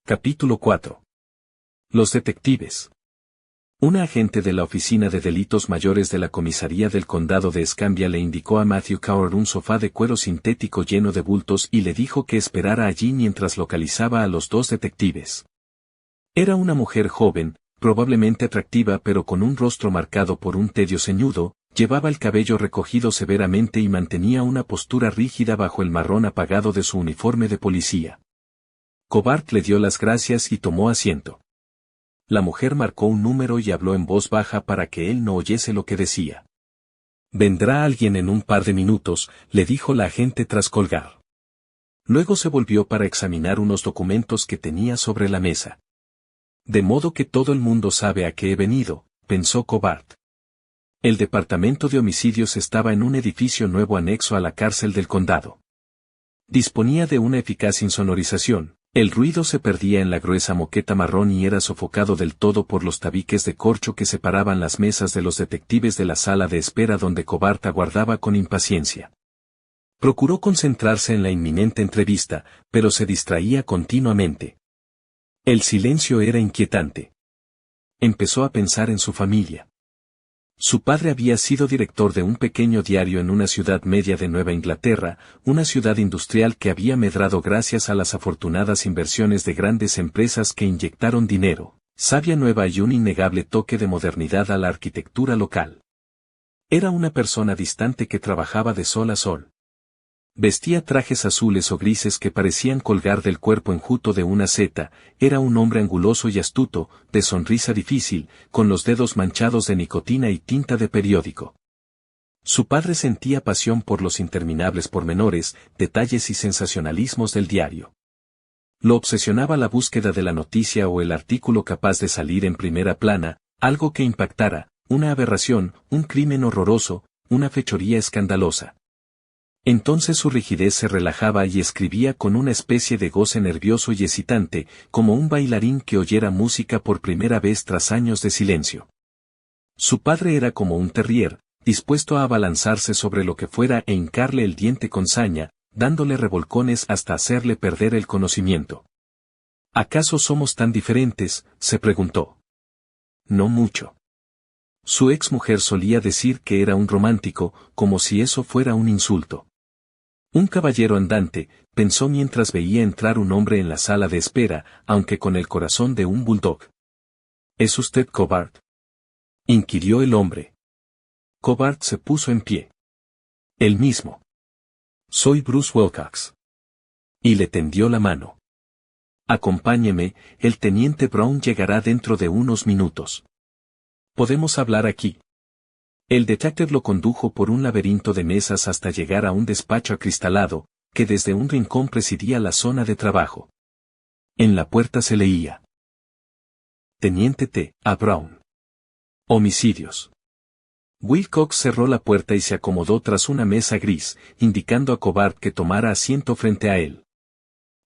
Capítulo 4. Los detectives. Un agente de la Oficina de Delitos Mayores de la Comisaría del Condado de Escambia le indicó a Matthew Coward un sofá de cuero sintético lleno de bultos y le dijo que esperara allí mientras localizaba a los dos detectives. Era una mujer joven, probablemente atractiva pero con un rostro marcado por un tedio ceñudo, llevaba el cabello recogido severamente y mantenía una postura rígida bajo el marrón apagado de su uniforme de policía. Covart le dio las gracias y tomó asiento. La mujer marcó un número y habló en voz baja para que él no oyese lo que decía. «Vendrá alguien en un par de minutos», le dijo la agente tras colgar. Luego se volvió para examinar unos documentos que tenía sobre la mesa. «De modo que todo el mundo sabe a qué he venido», pensó Covart. El departamento de homicidios estaba en un edificio nuevo anexo a la cárcel del condado. Disponía de una eficaz insonorización. El ruido se perdía en la gruesa moqueta marrón y era sofocado del todo por los tabiques de corcho que separaban las mesas de los detectives de la sala de espera donde Covart aguardaba con impaciencia. Procuró concentrarse en la inminente entrevista, pero se distraía continuamente. El silencio era inquietante. Empezó a pensar en su familia. Su padre había sido director de un pequeño diario en una ciudad media de Nueva Inglaterra, una ciudad industrial que había medrado gracias a las afortunadas inversiones de grandes empresas que inyectaron dinero, savia nueva y un innegable toque de modernidad a la arquitectura local. Era una persona distante que trabajaba de sol a sol. Vestía trajes azules o grises que parecían colgar del cuerpo enjuto de una seta, era un hombre anguloso y astuto, de sonrisa difícil, con los dedos manchados de nicotina y tinta de periódico. Su padre sentía pasión por los interminables pormenores, detalles y sensacionalismos del diario. Lo obsesionaba la búsqueda de la noticia o el artículo capaz de salir en primera plana, algo que impactara, una aberración, un crimen horroroso, una fechoría escandalosa. Entonces su rigidez se relajaba y escribía con una especie de goce nervioso y excitante, como un bailarín que oyera música por primera vez tras años de silencio. Su padre era como un terrier, dispuesto a abalanzarse sobre lo que fuera e hincarle el diente con saña, dándole revolcones hasta hacerle perder el conocimiento. ¿Acaso somos tan diferentes?, se preguntó. No mucho. Su exmujer solía decir que era un romántico, como si eso fuera un insulto. Un caballero andante, pensó mientras veía entrar un hombre en la sala de espera, aunque con el corazón de un bulldog. ¿Es usted Covart?, inquirió el hombre. Covart se puso en pie. El mismo. Soy Bruce Wilcox. Y le tendió la mano. Acompáñeme, el teniente Brown llegará dentro de unos minutos. ¿Podemos hablar aquí? El detective lo condujo por un laberinto de mesas hasta llegar a un despacho acristalado, que desde un rincón presidía la zona de trabajo. En la puerta se leía: Teniente T. A. Brown. Homicidios. Wilcox cerró la puerta y se acomodó tras una mesa gris, indicando a Covart que tomara asiento frente a él.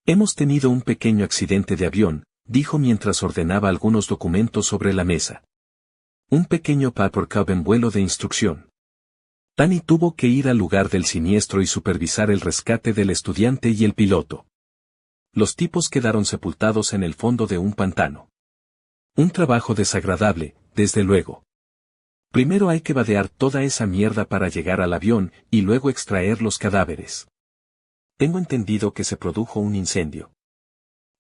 Hemos tenido un pequeño accidente de avión, dijo mientras ordenaba algunos documentos sobre la mesa. Un pequeño papercube en vuelo de instrucción. Danny tuvo que ir al lugar del siniestro y supervisar el rescate del estudiante y el piloto. Los tipos quedaron sepultados en el fondo de un pantano. Un trabajo desagradable, desde luego. Primero hay que vadear toda esa mierda para llegar al avión y luego extraer los cadáveres. Tengo entendido que se produjo un incendio.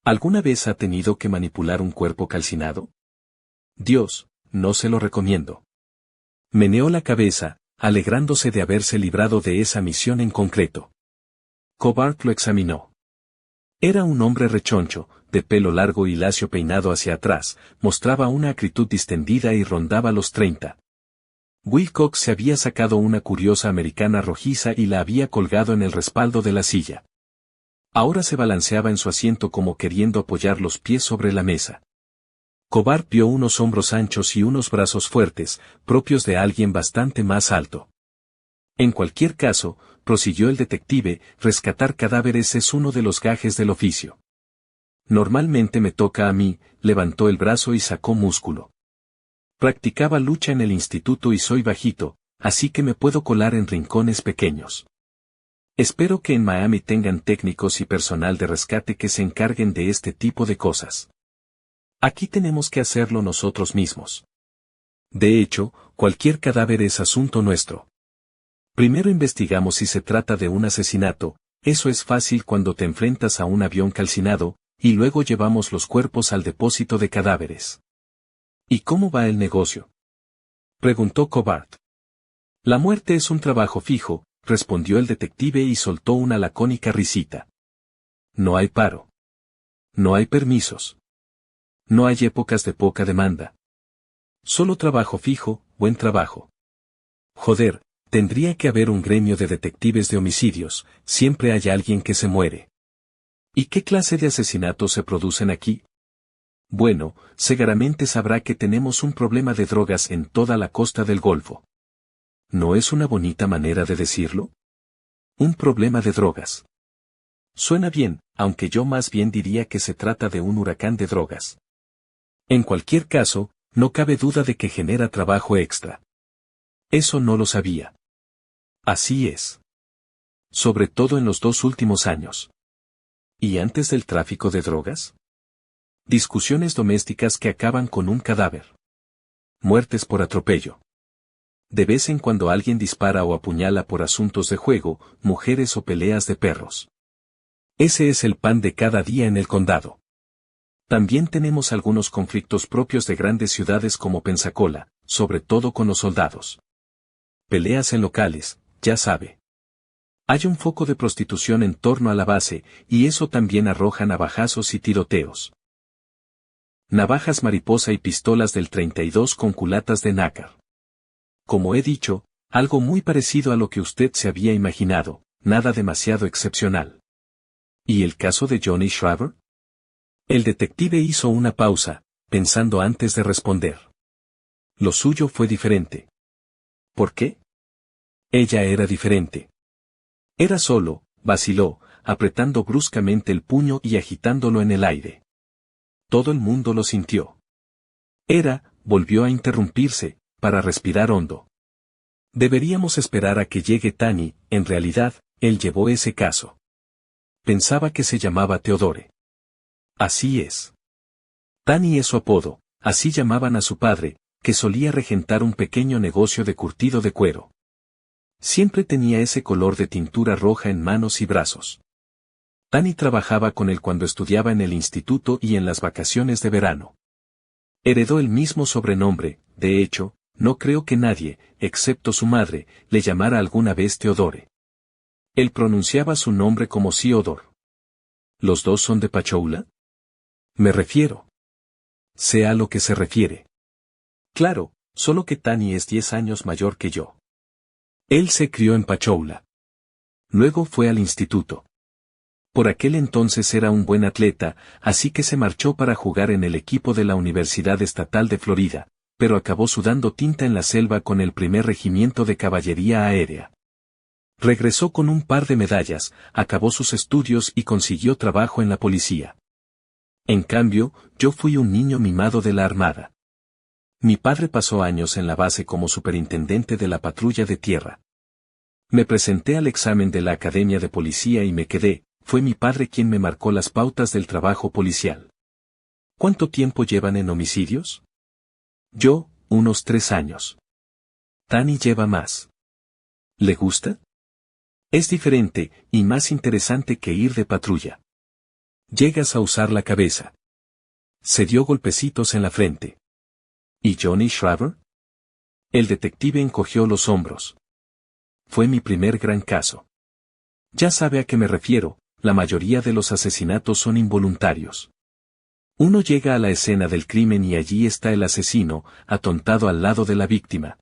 ¿Alguna vez ha tenido que manipular un cuerpo calcinado? Dios, no se lo recomiendo. Meneó la cabeza, alegrándose de haberse librado de esa misión en concreto. Covart lo examinó. Era un hombre rechoncho, de pelo largo y lacio peinado hacia atrás, mostraba una acritud distendida y rondaba los 30. Wilcox se había sacado una curiosa americana rojiza y la había colgado en el respaldo de la silla. Ahora se balanceaba en su asiento como queriendo apoyar los pies sobre la mesa. Covart vio unos hombros anchos y unos brazos fuertes, propios de alguien bastante más alto. En cualquier caso, prosiguió el detective, rescatar cadáveres es uno de los gajes del oficio. Normalmente me toca a mí, levantó el brazo y sacó músculo. Practicaba lucha en el instituto y soy bajito, así que me puedo colar en rincones pequeños. Espero que en Miami tengan técnicos y personal de rescate que se encarguen de este tipo de cosas. Aquí tenemos que hacerlo nosotros mismos. De hecho, cualquier cadáver es asunto nuestro. Primero investigamos si se trata de un asesinato, eso es fácil cuando te enfrentas a un avión calcinado, y luego llevamos los cuerpos al depósito de cadáveres. ¿Y cómo va el negocio?, preguntó Cobart. La muerte es un trabajo fijo, respondió el detective y soltó una lacónica risita. No hay paro. No hay permisos. No hay épocas de poca demanda. Solo trabajo fijo, buen trabajo. Joder, tendría que haber un gremio de detectives de homicidios, siempre hay alguien que se muere. ¿Y qué clase de asesinatos se producen aquí? Bueno, seguramente sabrá que tenemos un problema de drogas en toda la costa del Golfo. ¿No es una bonita manera de decirlo? Un problema de drogas. Suena bien, aunque yo más bien diría que se trata de un huracán de drogas. En cualquier caso, no cabe duda de que genera trabajo extra. Eso no lo sabía. Así es. Sobre todo en los 2 últimos años. ¿Y antes del tráfico de drogas? Discusiones domésticas que acaban con un cadáver. Muertes por atropello. De vez en cuando alguien dispara o apuñala por asuntos de juego, mujeres o peleas de perros. Ese es el pan de cada día en el condado. También tenemos algunos conflictos propios de grandes ciudades como Pensacola, sobre todo con los soldados. Peleas en locales, ya sabe. Hay un foco de prostitución en torno a la base, y eso también arroja navajazos y tiroteos. Navajas mariposa y pistolas del 32 con culatas de nácar. Como he dicho, algo muy parecido a lo que usted se había imaginado, nada demasiado excepcional. ¿Y el caso de Johnny Shriver? El detective hizo una pausa, pensando antes de responder. Lo suyo fue diferente. ¿Por qué? Ella era diferente. Era solo, vaciló, apretando bruscamente el puño y agitándolo en el aire. Todo el mundo lo sintió. Volvió a interrumpirse, para respirar hondo. Deberíamos esperar a que llegue Tani, en realidad, él llevó ese caso. Pensaba que se llamaba Theodore. Así es. Tani es su apodo, así llamaban a su padre, que solía regentar un pequeño negocio de curtido de cuero. Siempre tenía ese color de tintura roja en manos y brazos. Tani trabajaba con él cuando estudiaba en el instituto y en las vacaciones de verano. Heredó el mismo sobrenombre, de hecho, no creo que nadie, excepto su madre, le llamara alguna vez Theodore. Él pronunciaba su nombre como Theodore. ¿Los dos son de Pachoula? Me refiero. Sé a lo que se refiere. Claro, solo que Tani es 10 años mayor que yo. Él se crió en Pachoula. Luego fue al instituto. Por aquel entonces era un buen atleta, así que se marchó para jugar en el equipo de la Universidad Estatal de Florida, pero acabó sudando tinta en la selva con el primer regimiento de caballería aérea. Regresó con un par de medallas, acabó sus estudios y consiguió trabajo en la policía. En cambio, yo fui un niño mimado de la Armada. Mi padre pasó años en la base como superintendente de la patrulla de tierra. Me presenté al examen de la Academia de Policía y me quedé. Fue mi padre quien me marcó las pautas del trabajo policial. ¿Cuánto tiempo llevan en homicidios? Yo, unos 3 años. Tani lleva más. ¿Le gusta? Es diferente, y más interesante que ir de patrulla. Llegas a usar la cabeza. Se dio golpecitos en la frente. ¿Y Johnny Shriver? El detective encogió los hombros. Fue mi primer gran caso. Ya sabe a qué me refiero. La mayoría de los asesinatos son involuntarios. Uno llega a la escena del crimen y allí está el asesino, atontado al lado de la víctima.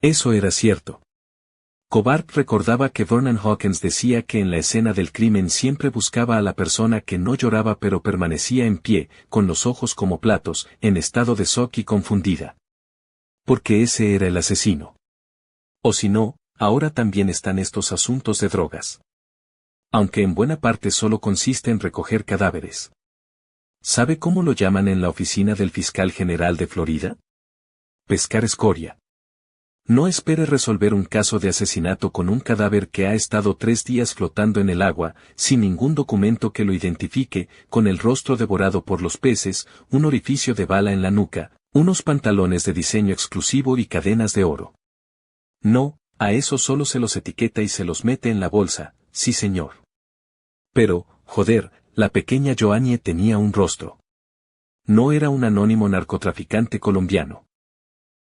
Eso era cierto. Cobart recordaba que Vernon Hawkins decía que en la escena del crimen siempre buscaba a la persona que no lloraba pero permanecía en pie, con los ojos como platos, en estado de shock y confundida. Porque ese era el asesino. O si no, ahora también están estos asuntos de drogas. Aunque en buena parte solo consiste en recoger cadáveres. ¿Sabe cómo lo llaman en la oficina del fiscal general de Florida? Pescar escoria. No espere resolver un caso de asesinato con un cadáver que ha estado 3 días flotando en el agua, sin ningún documento que lo identifique, con el rostro devorado por los peces, un orificio de bala en la nuca, unos pantalones de diseño exclusivo y cadenas de oro. No, a eso solo se los etiqueta y se los mete en la bolsa, sí señor. Pero, joder, la pequeña Joannie tenía un rostro. No era un anónimo narcotraficante colombiano.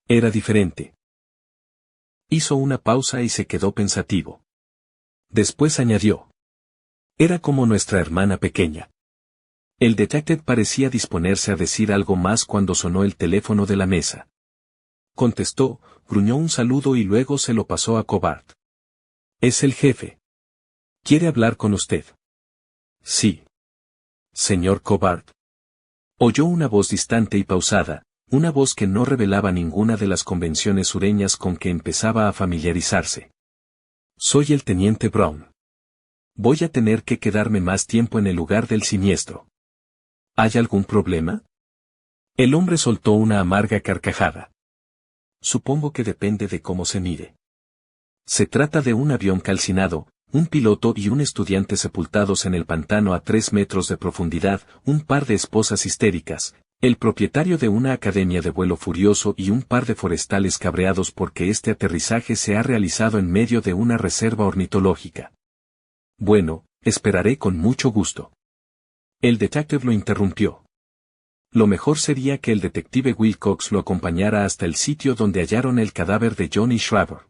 Era diferente. Hizo una pausa y se quedó pensativo. Después añadió. Era como nuestra hermana pequeña. El detective parecía disponerse a decir algo más cuando sonó el teléfono de la mesa. Contestó, gruñó un saludo y luego se lo pasó a Cobart. Es el jefe. ¿Quiere hablar con usted? Sí. Señor Cobart. Oyó una voz distante y pausada, una voz que no revelaba ninguna de las convenciones sureñas con que empezaba a familiarizarse. Soy el teniente Brown. Voy a tener que quedarme más tiempo en el lugar del siniestro. ¿Hay algún problema? El hombre soltó una amarga carcajada. Supongo que depende de cómo se mire. Se trata de un avión calcinado, un piloto y un estudiante sepultados en el pantano a 3 metros de profundidad, un par de esposas histéricas, el propietario de una academia de vuelo furioso y un par de forestales cabreados porque este aterrizaje se ha realizado en medio de una reserva ornitológica. Bueno, esperaré con mucho gusto. El detective lo interrumpió. Lo mejor sería que el detective Wilcox lo acompañara hasta el sitio donde hallaron el cadáver de Johnny Shriver.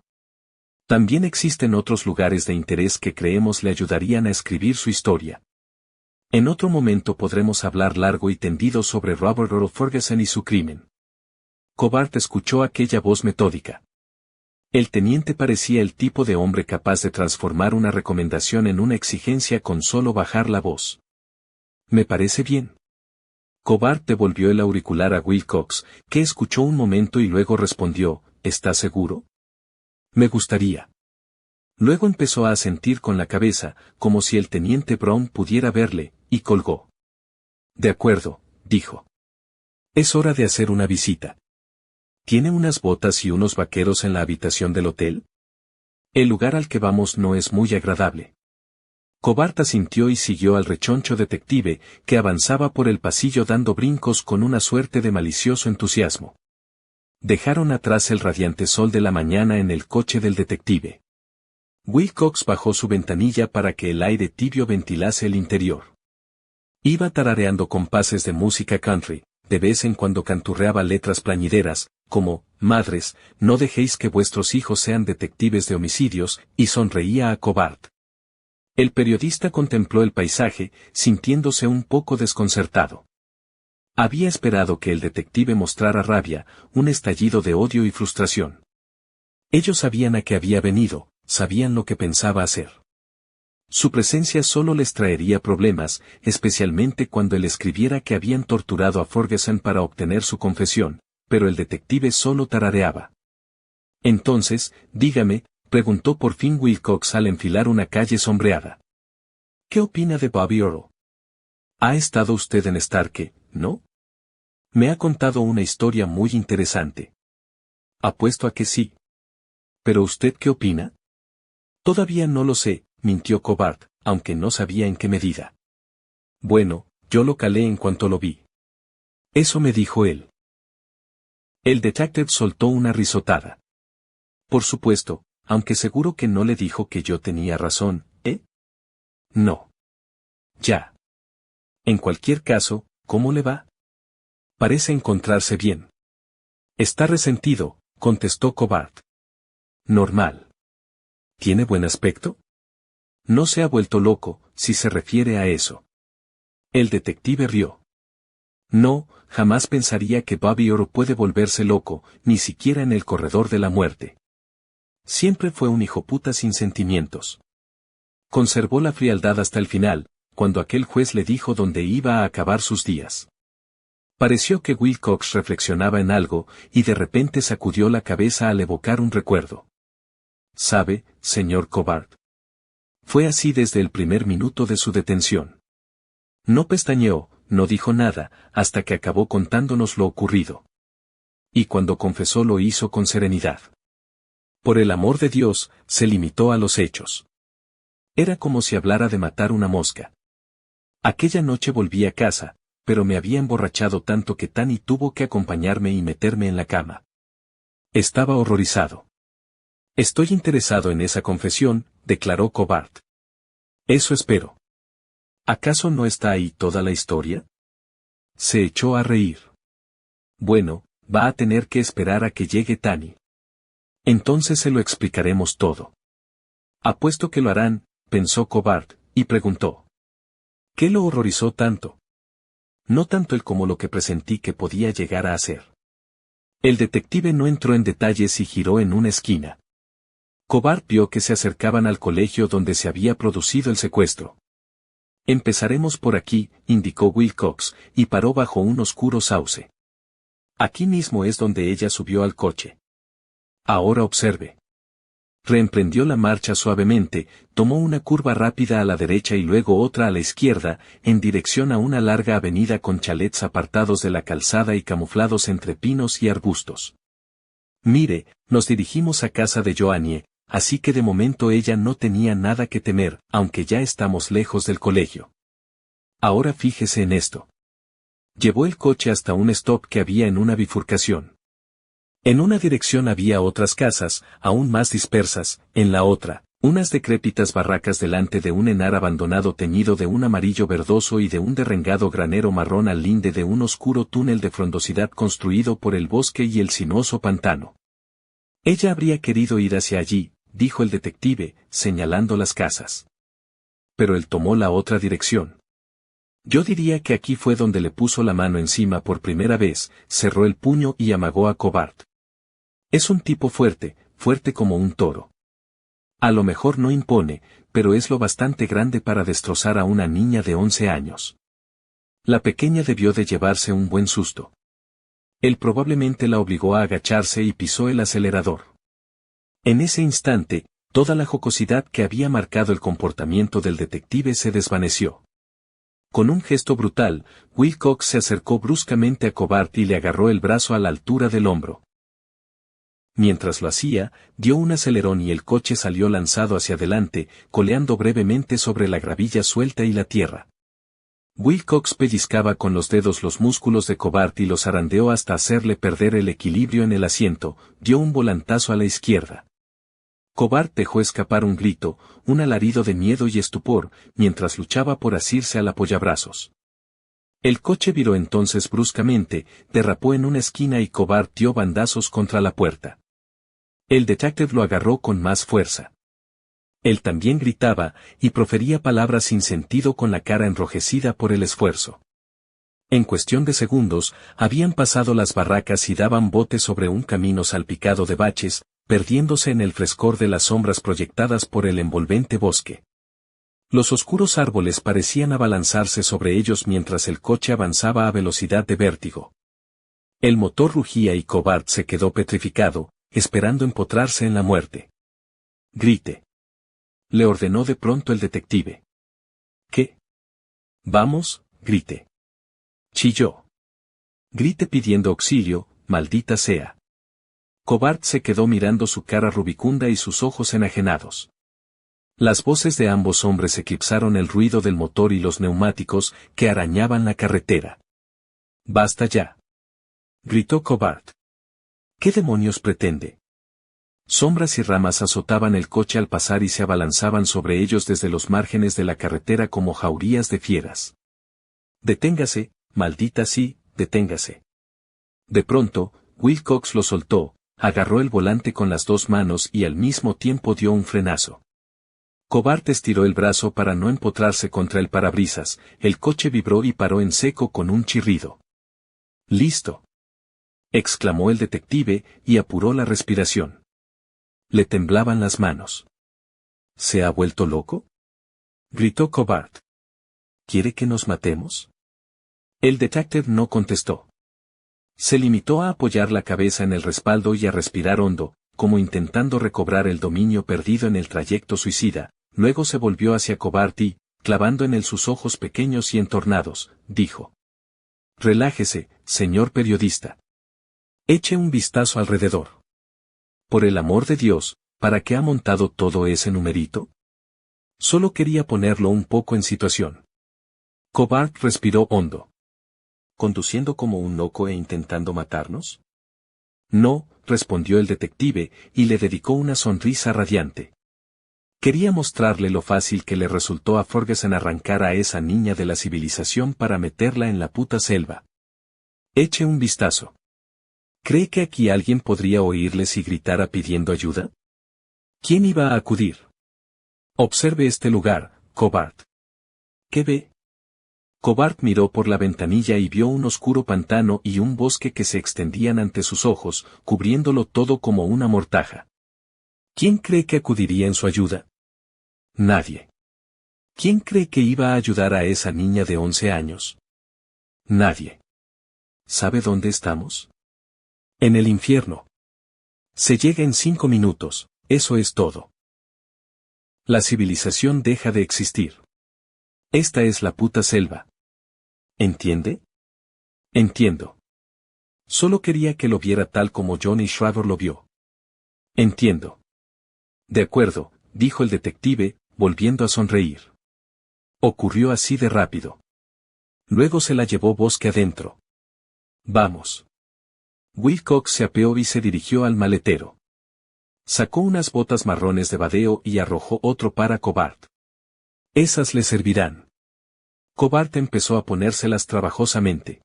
También existen otros lugares de interés que creemos le ayudarían a escribir su historia. En otro momento podremos hablar largo y tendido sobre Robert Earl Ferguson y su crimen. Cobart escuchó aquella voz metódica. El teniente parecía el tipo de hombre capaz de transformar una recomendación en una exigencia con solo bajar la voz. Me parece bien. Cobart devolvió el auricular a Wilcox, que escuchó un momento y luego respondió, ¿está seguro? Me gustaría. Luego empezó a asentir con la cabeza, como si el teniente Brown pudiera verle, y colgó. De acuerdo, dijo. Es hora de hacer una visita. ¿Tiene unas botas y unos vaqueros en la habitación del hotel? El lugar al que vamos no es muy agradable. Cobart asintió y siguió al rechoncho detective, que avanzaba por el pasillo dando brincos con una suerte de malicioso entusiasmo. Dejaron atrás el radiante sol de la mañana en el coche del detective. Wilcox bajó su ventanilla para que el aire tibio ventilase el interior. Iba tarareando compases de música country, de vez en cuando canturreaba letras plañideras, como, madres, no dejéis que vuestros hijos sean detectives de homicidios, y sonreía a Cobart. El periodista contempló el paisaje, sintiéndose un poco desconcertado. Había esperado que el detective mostrara rabia, un estallido de odio y frustración. Ellos sabían a qué había venido, sabían lo que pensaba hacer. Su presencia solo les traería problemas, especialmente cuando él escribiera que habían torturado a Ferguson para obtener su confesión, pero el detective solo tarareaba. Entonces, dígame, preguntó por fin Wilcox al enfilar una calle sombreada. ¿Qué opina de Bobby Earl? Ha estado usted en Starke, ¿no? Me ha contado una historia muy interesante. Apuesto a que sí. ¿Pero usted qué opina? Todavía no lo sé, mintió Cobart, aunque no sabía en qué medida. Bueno, yo lo calé en cuanto lo vi. Eso me dijo él. El detective soltó una risotada. Por supuesto, aunque seguro que no le dijo que yo tenía razón, ¿eh? No. Ya. En cualquier caso, ¿cómo le va? Parece encontrarse bien. Está resentido, contestó Cobart. Normal. ¿Tiene buen aspecto? No se ha vuelto loco, si se refiere a eso. El detective rió. No, jamás pensaría que Bobby Earl puede volverse loco, ni siquiera en el corredor de la muerte. Siempre fue un hijoputa sin sentimientos. Conservó la frialdad hasta el final, cuando aquel juez le dijo dónde iba a acabar sus días. Pareció que Wilcox reflexionaba en algo, y de repente sacudió la cabeza al evocar un recuerdo. ¿Sabe, señor Cobart? Fue así desde el primer minuto de su detención. No pestañeó, no dijo nada, hasta que acabó contándonos lo ocurrido. Y cuando confesó lo hizo con serenidad. Por el amor de Dios, se limitó a los hechos. Era como si hablara de matar una mosca. Aquella noche volví a casa, pero me había emborrachado tanto que Tani tuvo que acompañarme y meterme en la cama. Estaba horrorizado. Estoy interesado en esa confesión, declaró Cobart. Eso espero. ¿Acaso no está ahí toda la historia? Se echó a reír. Bueno, va a tener que esperar a que llegue Tani. Entonces se lo explicaremos todo. Apuesto que lo harán, pensó Cobart, y preguntó. ¿Qué lo horrorizó tanto? No tanto él como lo que presentí que podía llegar a hacer. El detective no entró en detalles y giró en una esquina. Cobart vio que se acercaban al colegio donde se había producido el secuestro. Empezaremos por aquí, indicó Wilcox, y paró bajo un oscuro sauce. Aquí mismo es donde ella subió al coche. Ahora observe. Reemprendió la marcha suavemente, tomó una curva rápida a la derecha y luego otra a la izquierda, en dirección a una larga avenida con chalets apartados de la calzada y camuflados entre pinos y arbustos. Mire, nos dirigimos a casa de Joannie, así que de momento ella no tenía nada que temer, aunque ya estamos lejos del colegio. Ahora fíjese en esto. Llevó el coche hasta un stop que había en una bifurcación. En una dirección había otras casas, aún más dispersas, en la otra, unas decrépitas barracas delante de un enar abandonado teñido de un amarillo verdoso y de un derrengado granero marrón al linde de un oscuro túnel de frondosidad construido por el bosque y el sinuoso pantano. Ella habría querido ir hacia allí, dijo el detective, señalando las casas. Pero él tomó la otra dirección. Yo diría que aquí fue donde le puso la mano encima por primera vez, cerró el puño y amagó a Cobart. Es un tipo fuerte, fuerte como un toro. A lo mejor no impone, pero es lo bastante grande para destrozar a una niña de 11 años. La pequeña debió de llevarse un buen susto. Él probablemente la obligó a agacharse y pisó el acelerador. En ese instante, toda la jocosidad que había marcado el comportamiento del detective se desvaneció. Con un gesto brutal, Wilcox se acercó bruscamente a Cobart y le agarró el brazo a la altura del hombro. Mientras lo hacía, dio un acelerón y el coche salió lanzado hacia adelante, coleando brevemente sobre la gravilla suelta y la tierra. Wilcox pellizcaba con los dedos los músculos de Cobart y los zarandeó hasta hacerle perder el equilibrio en el asiento, dio un volantazo a la izquierda. Cobart dejó escapar un grito, un alarido de miedo y estupor, mientras luchaba por asirse al apoyabrazos. El coche viró entonces bruscamente, derrapó en una esquina y Cobart dio bandazos contra la puerta. El detective lo agarró con más fuerza. Él también gritaba, y profería palabras sin sentido con la cara enrojecida por el esfuerzo. En cuestión de segundos, habían pasado las barracas y daban bote sobre un camino salpicado de baches, perdiéndose en el frescor de las sombras proyectadas por el envolvente bosque. Los oscuros árboles parecían abalanzarse sobre ellos mientras el coche avanzaba a velocidad de vértigo. El motor rugía y Cobart se quedó petrificado, esperando empotrarse en la muerte. Grite. Le ordenó de pronto el detective. ¿Qué? Vamos, grite. Chilló. Grite pidiendo auxilio, maldita sea. Cobart se quedó mirando su cara rubicunda y sus ojos enajenados. Las voces de ambos hombres eclipsaron el ruido del motor y los neumáticos que arañaban la carretera. ¡Basta ya! Gritó Cobart. ¿Qué demonios pretende? Sombras y ramas azotaban el coche al pasar y se abalanzaban sobre ellos desde los márgenes de la carretera como jaurías de fieras. Deténgase, maldita sí, deténgase. De pronto, Wilcox lo soltó, agarró el volante con las dos manos y al mismo tiempo dio un frenazo. Cobart estiró el brazo para no empotrarse contra el parabrisas, el coche vibró y paró en seco con un chirrido. ¡Listo!, exclamó el detective, y apuró la respiración. Le temblaban las manos. ¿Se ha vuelto loco?, gritó Cobart. ¿Quiere que nos matemos? El detective no contestó. Se limitó a apoyar la cabeza en el respaldo y a respirar hondo, como intentando recobrar el dominio perdido en el trayecto suicida. Luego se volvió hacia Cobart y, clavando en él sus ojos pequeños y entornados, dijo: «Relájese, señor periodista. Eche un vistazo alrededor. Por el amor de Dios, ¿Para qué ha montado todo ese numerito? Solo quería ponerlo un poco en situación. Cobart respiró hondo. ¿Conduciendo como un loco e intentando matarnos? No, respondió el detective, y le dedicó una sonrisa radiante. Quería mostrarle lo fácil que le resultó a Ferguson arrancar a esa niña de la civilización para meterla en la puta selva. Eche un vistazo. ¿Cree que aquí alguien podría oírle si gritara pidiendo ayuda? ¿Quién iba a acudir? Observe este lugar, Cobart. ¿Qué ve? Cobart miró por la ventanilla y vio un oscuro pantano y un bosque que se extendían ante sus ojos, cubriéndolo todo como una mortaja. ¿Quién cree que acudiría en su ayuda? Nadie. ¿Quién cree que iba a ayudar a esa niña de 11 años? Nadie. ¿Sabe dónde estamos? En el infierno. Se llega en 5 minutos, eso es todo. La civilización deja de existir. Esta es la puta selva. ¿Entiende? Entiendo. Solo quería que lo viera tal como Johnny Shrader lo vio. Entiendo. De acuerdo, dijo el detective, volviendo a sonreír. Ocurrió así de rápido. Luego se la llevó bosque adentro. Vamos. Wilcox se apeó y se dirigió al maletero. Sacó unas botas marrones de vadeo y arrojó otro para Cobart. Esas le servirán. Cobart empezó a ponérselas trabajosamente.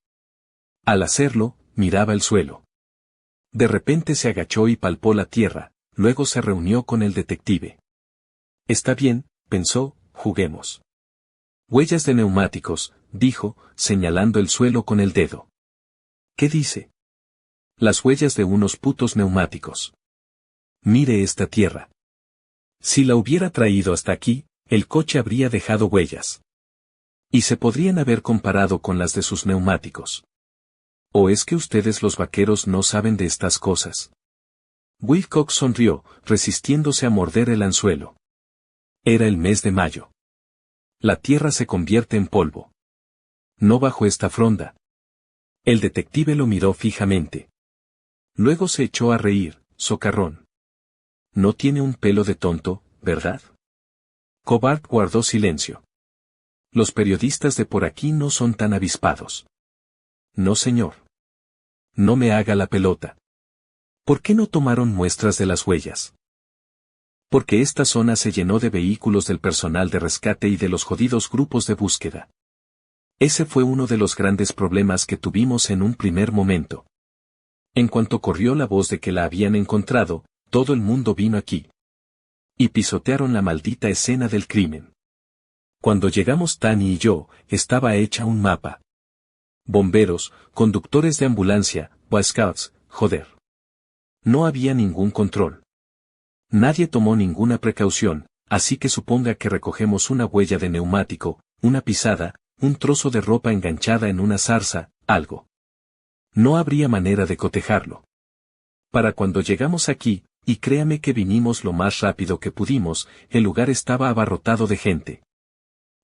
Al hacerlo, miraba el suelo. De repente se agachó y palpó la tierra, luego se reunió con el detective. Está bien, pensó, juguemos. Huellas de neumáticos, dijo, señalando el suelo con el dedo. ¿Qué dice? Las huellas de unos putos neumáticos. Mire esta tierra. Si la hubiera traído hasta aquí, el coche habría dejado huellas. Y se podrían haber comparado con las de sus neumáticos. ¿O es que ustedes los vaqueros no saben de estas cosas? Wilcox sonrió, resistiéndose a morder el anzuelo. Era el mes de mayo. La tierra se convierte en polvo. No bajo esta fronda. El detective lo miró fijamente. Luego se echó a reír, socarrón. No tiene un pelo de tonto, ¿verdad? Cobart guardó silencio. Los periodistas de por aquí no son tan avispados. No, señor. No me haga la pelota. ¿Por qué no tomaron muestras de las huellas? Porque esta zona se llenó de vehículos del personal de rescate y de los jodidos grupos de búsqueda. Ese fue uno de los grandes problemas que tuvimos en un primer momento. En cuanto corrió la voz de que la habían encontrado, todo el mundo vino aquí. Y pisotearon la maldita escena del crimen. Cuando llegamos Tani y yo, estaba hecha un mapa. Bomberos, conductores de ambulancia, Boy Scouts, joder. No había ningún control. Nadie tomó ninguna precaución, así que suponga que recogemos una huella de neumático, una pisada, un trozo de ropa enganchada en una zarza, algo. No habría manera de cotejarlo. Para cuando llegamos aquí, y créame que vinimos lo más rápido que pudimos, el lugar estaba abarrotado de gente.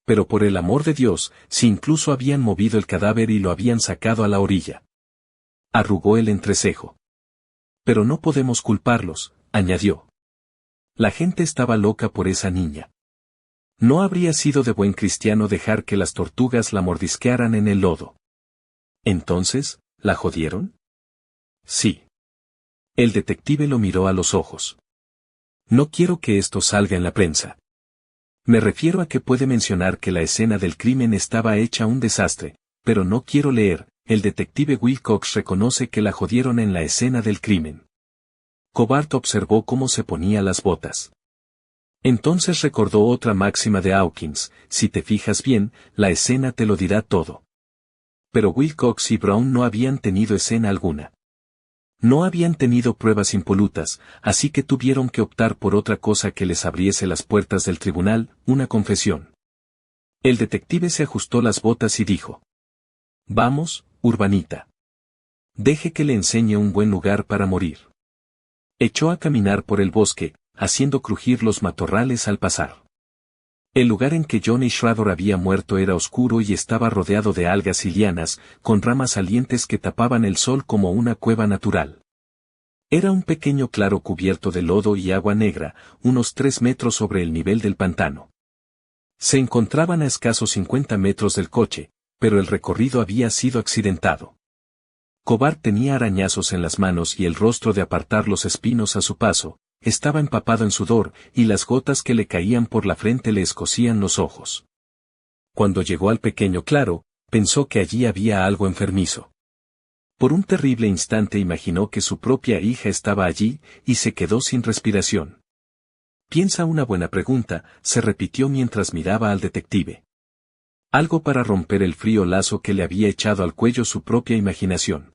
Pero por el amor de Dios, si incluso habían movido el cadáver y lo habían sacado a la orilla. Arrugó el entrecejo. Pero no podemos culparlos, añadió. La gente estaba loca por esa niña. No habría sido de buen cristiano dejar que las tortugas la mordisquearan en el lodo. Entonces, ¿la jodieron? Sí. El detective lo miró a los ojos. No quiero que esto salga en la prensa. Me refiero a que puede mencionar que la escena del crimen estaba hecha un desastre, pero no quiero leer, el detective Wilcox reconoce que la jodieron en la escena del crimen. Cobart observó cómo se ponía las botas. Entonces recordó otra máxima de Hawkins, si te fijas bien, la escena te lo dirá todo. Pero Wilcox y Brown no habían tenido escena alguna. No habían tenido pruebas impolutas, así que tuvieron que optar por otra cosa que les abriese las puertas del tribunal, una confesión. El detective se ajustó las botas y dijo. Vamos, Urbanita. Deje que le enseñe un buen lugar para morir. Echó a caminar por el bosque, haciendo crujir los matorrales al pasar. El lugar en que Johnny Shrader había muerto era oscuro y estaba rodeado de algas y lianas, con ramas salientes que tapaban el sol como una cueva natural. Era un pequeño claro cubierto de lodo y agua negra, unos 3 metros sobre el nivel del pantano. Se encontraban a escasos 50 metros del coche, pero el recorrido había sido accidentado. Cobart tenía arañazos en las manos y el rostro de apartar los espinos a su paso, estaba empapado en sudor, y las gotas que le caían por la frente le escocían los ojos. Cuando llegó al pequeño claro, pensó que allí había algo enfermizo. Por un terrible instante imaginó que su propia hija estaba allí, y se quedó sin respiración. Piensa una buena pregunta, se repitió mientras miraba al detective. Algo para romper el frío lazo que le había echado al cuello su propia imaginación.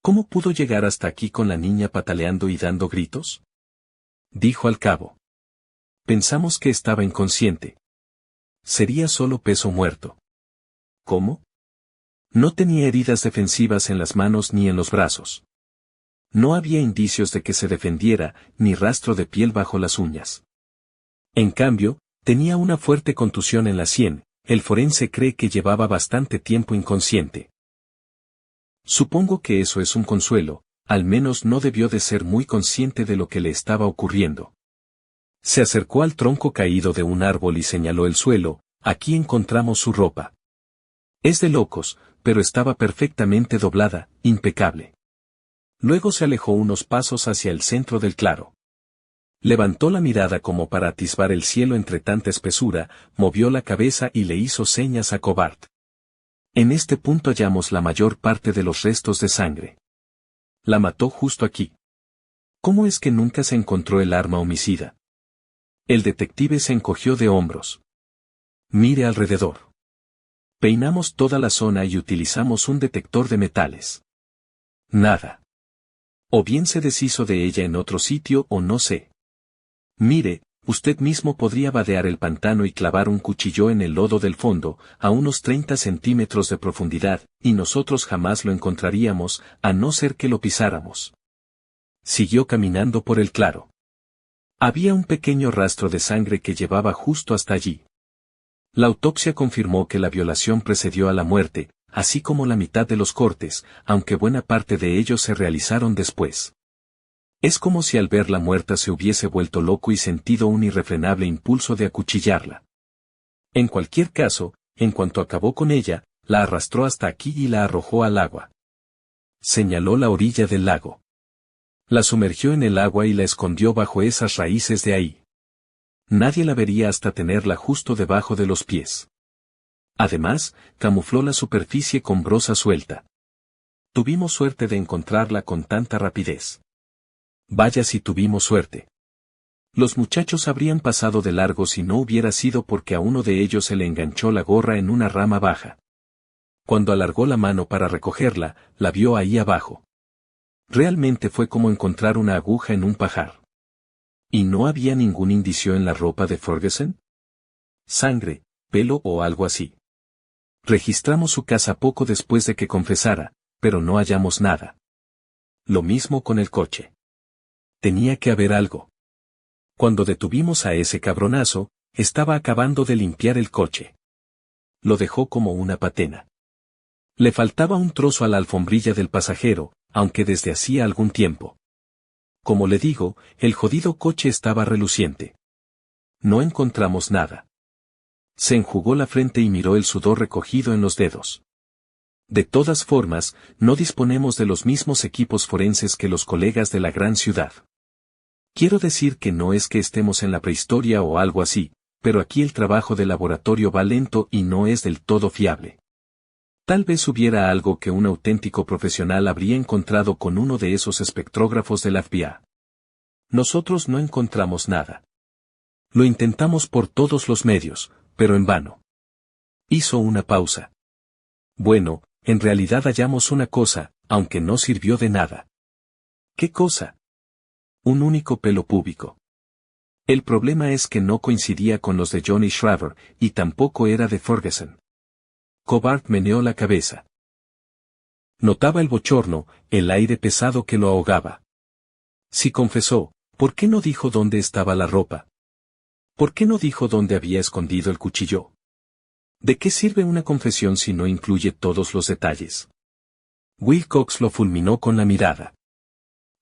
¿Cómo pudo llegar hasta aquí con la niña pataleando y dando gritos? Dijo al cabo. Pensamos que estaba inconsciente. Sería solo peso muerto. ¿Cómo? No tenía heridas defensivas en las manos ni en los brazos. No había indicios de que se defendiera, ni rastro de piel bajo las uñas. En cambio, tenía una fuerte contusión en la sien, el forense cree que llevaba bastante tiempo inconsciente. Supongo que eso es un consuelo, al menos no debió de ser muy consciente de lo que le estaba ocurriendo. Se acercó al tronco caído de un árbol y señaló el suelo, aquí encontramos su ropa. Es de locos, pero estaba perfectamente doblada, impecable. Luego se alejó unos pasos hacia el centro del claro. Levantó la mirada como para atisbar el cielo entre tanta espesura, movió la cabeza y le hizo señas a Cobart. En este punto hallamos la mayor parte de los restos de sangre. La mató justo aquí. ¿Cómo es que nunca se encontró el arma homicida? El detective se encogió de hombros. Mire alrededor. Peinamos toda la zona y utilizamos un detector de metales. Nada. O bien se deshizo de ella en otro sitio o no sé. Mire, usted mismo podría vadear el pantano y clavar un cuchillo en el lodo del fondo, a unos 30 centímetros de profundidad, y nosotros jamás lo encontraríamos, a no ser que lo pisáramos. Siguió caminando por el claro. Había un pequeño rastro de sangre que llevaba justo hasta allí. La autopsia confirmó que la violación precedió a la muerte, así como la mitad de los cortes, aunque buena parte de ellos se realizaron después. Es como si al verla muerta se hubiese vuelto loco y sentido un irrefrenable impulso de acuchillarla. En cualquier caso, en cuanto acabó con ella, la arrastró hasta aquí y la arrojó al agua. Señaló la orilla del lago. La sumergió en el agua y la escondió bajo esas raíces de ahí. Nadie la vería hasta tenerla justo debajo de los pies. Además, camufló la superficie con brosa suelta. Tuvimos suerte de encontrarla con tanta rapidez. Vaya si tuvimos suerte. Los muchachos habrían pasado de largo si no hubiera sido porque a uno de ellos se le enganchó la gorra en una rama baja. Cuando alargó la mano para recogerla, la vio ahí abajo. Realmente fue como encontrar una aguja en un pajar. ¿Y no había ningún indicio en la ropa de Ferguson? Sangre, pelo o algo así. Registramos su casa poco después de que confesara, pero no hallamos nada. Lo mismo con el coche. Tenía que haber algo. Cuando detuvimos a ese cabronazo, estaba acabando de limpiar el coche. Lo dejó como una patena. Le faltaba un trozo a la alfombrilla del pasajero, aunque desde hacía algún tiempo. Como le digo, el jodido coche estaba reluciente. No encontramos nada. Se enjugó la frente y miró el sudor recogido en los dedos. De todas formas, no disponemos de los mismos equipos forenses que los colegas de la gran ciudad. Quiero decir que no es que estemos en la prehistoria o algo así, pero aquí el trabajo de laboratorio va lento y no es del todo fiable. Tal vez hubiera algo que un auténtico profesional habría encontrado con uno de esos espectrógrafos del FBI. Nosotros no encontramos nada. Lo intentamos por todos los medios, pero en vano. Hizo una pausa. Bueno, en realidad hallamos una cosa, aunque no sirvió de nada. ¿Qué cosa? Un único pelo púbico. El problema es que no coincidía con los de Johnny Shriver, y tampoco era de Ferguson. Cobart meneó la cabeza. Notaba el bochorno, el aire pesado que lo ahogaba. Si confesó, ¿por qué no dijo dónde estaba la ropa? ¿Por qué no dijo dónde había escondido el cuchillo? ¿De qué sirve una confesión si no incluye todos los detalles? Wilcox lo fulminó con la mirada.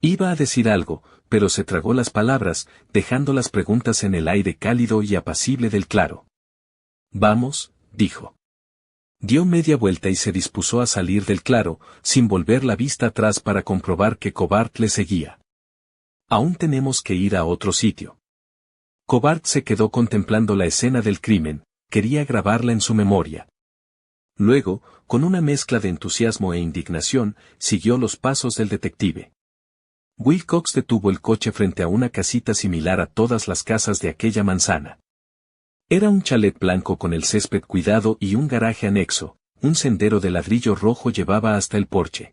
Iba a decir algo, pero se tragó las palabras, dejando las preguntas en el aire cálido y apacible del claro. Vamos, dijo. Dio media vuelta y se dispuso a salir del claro, sin volver la vista atrás para comprobar que Cobart le seguía. Aún tenemos que ir a otro sitio. Cobart se quedó contemplando la escena del crimen, quería grabarla en su memoria. Luego, con una mezcla de entusiasmo e indignación, siguió los pasos del detective. Wilcox detuvo el coche frente a una casita similar a todas las casas de aquella manzana. Era un chalet blanco con el césped cuidado y un garaje anexo, un sendero de ladrillo rojo llevaba hasta el porche.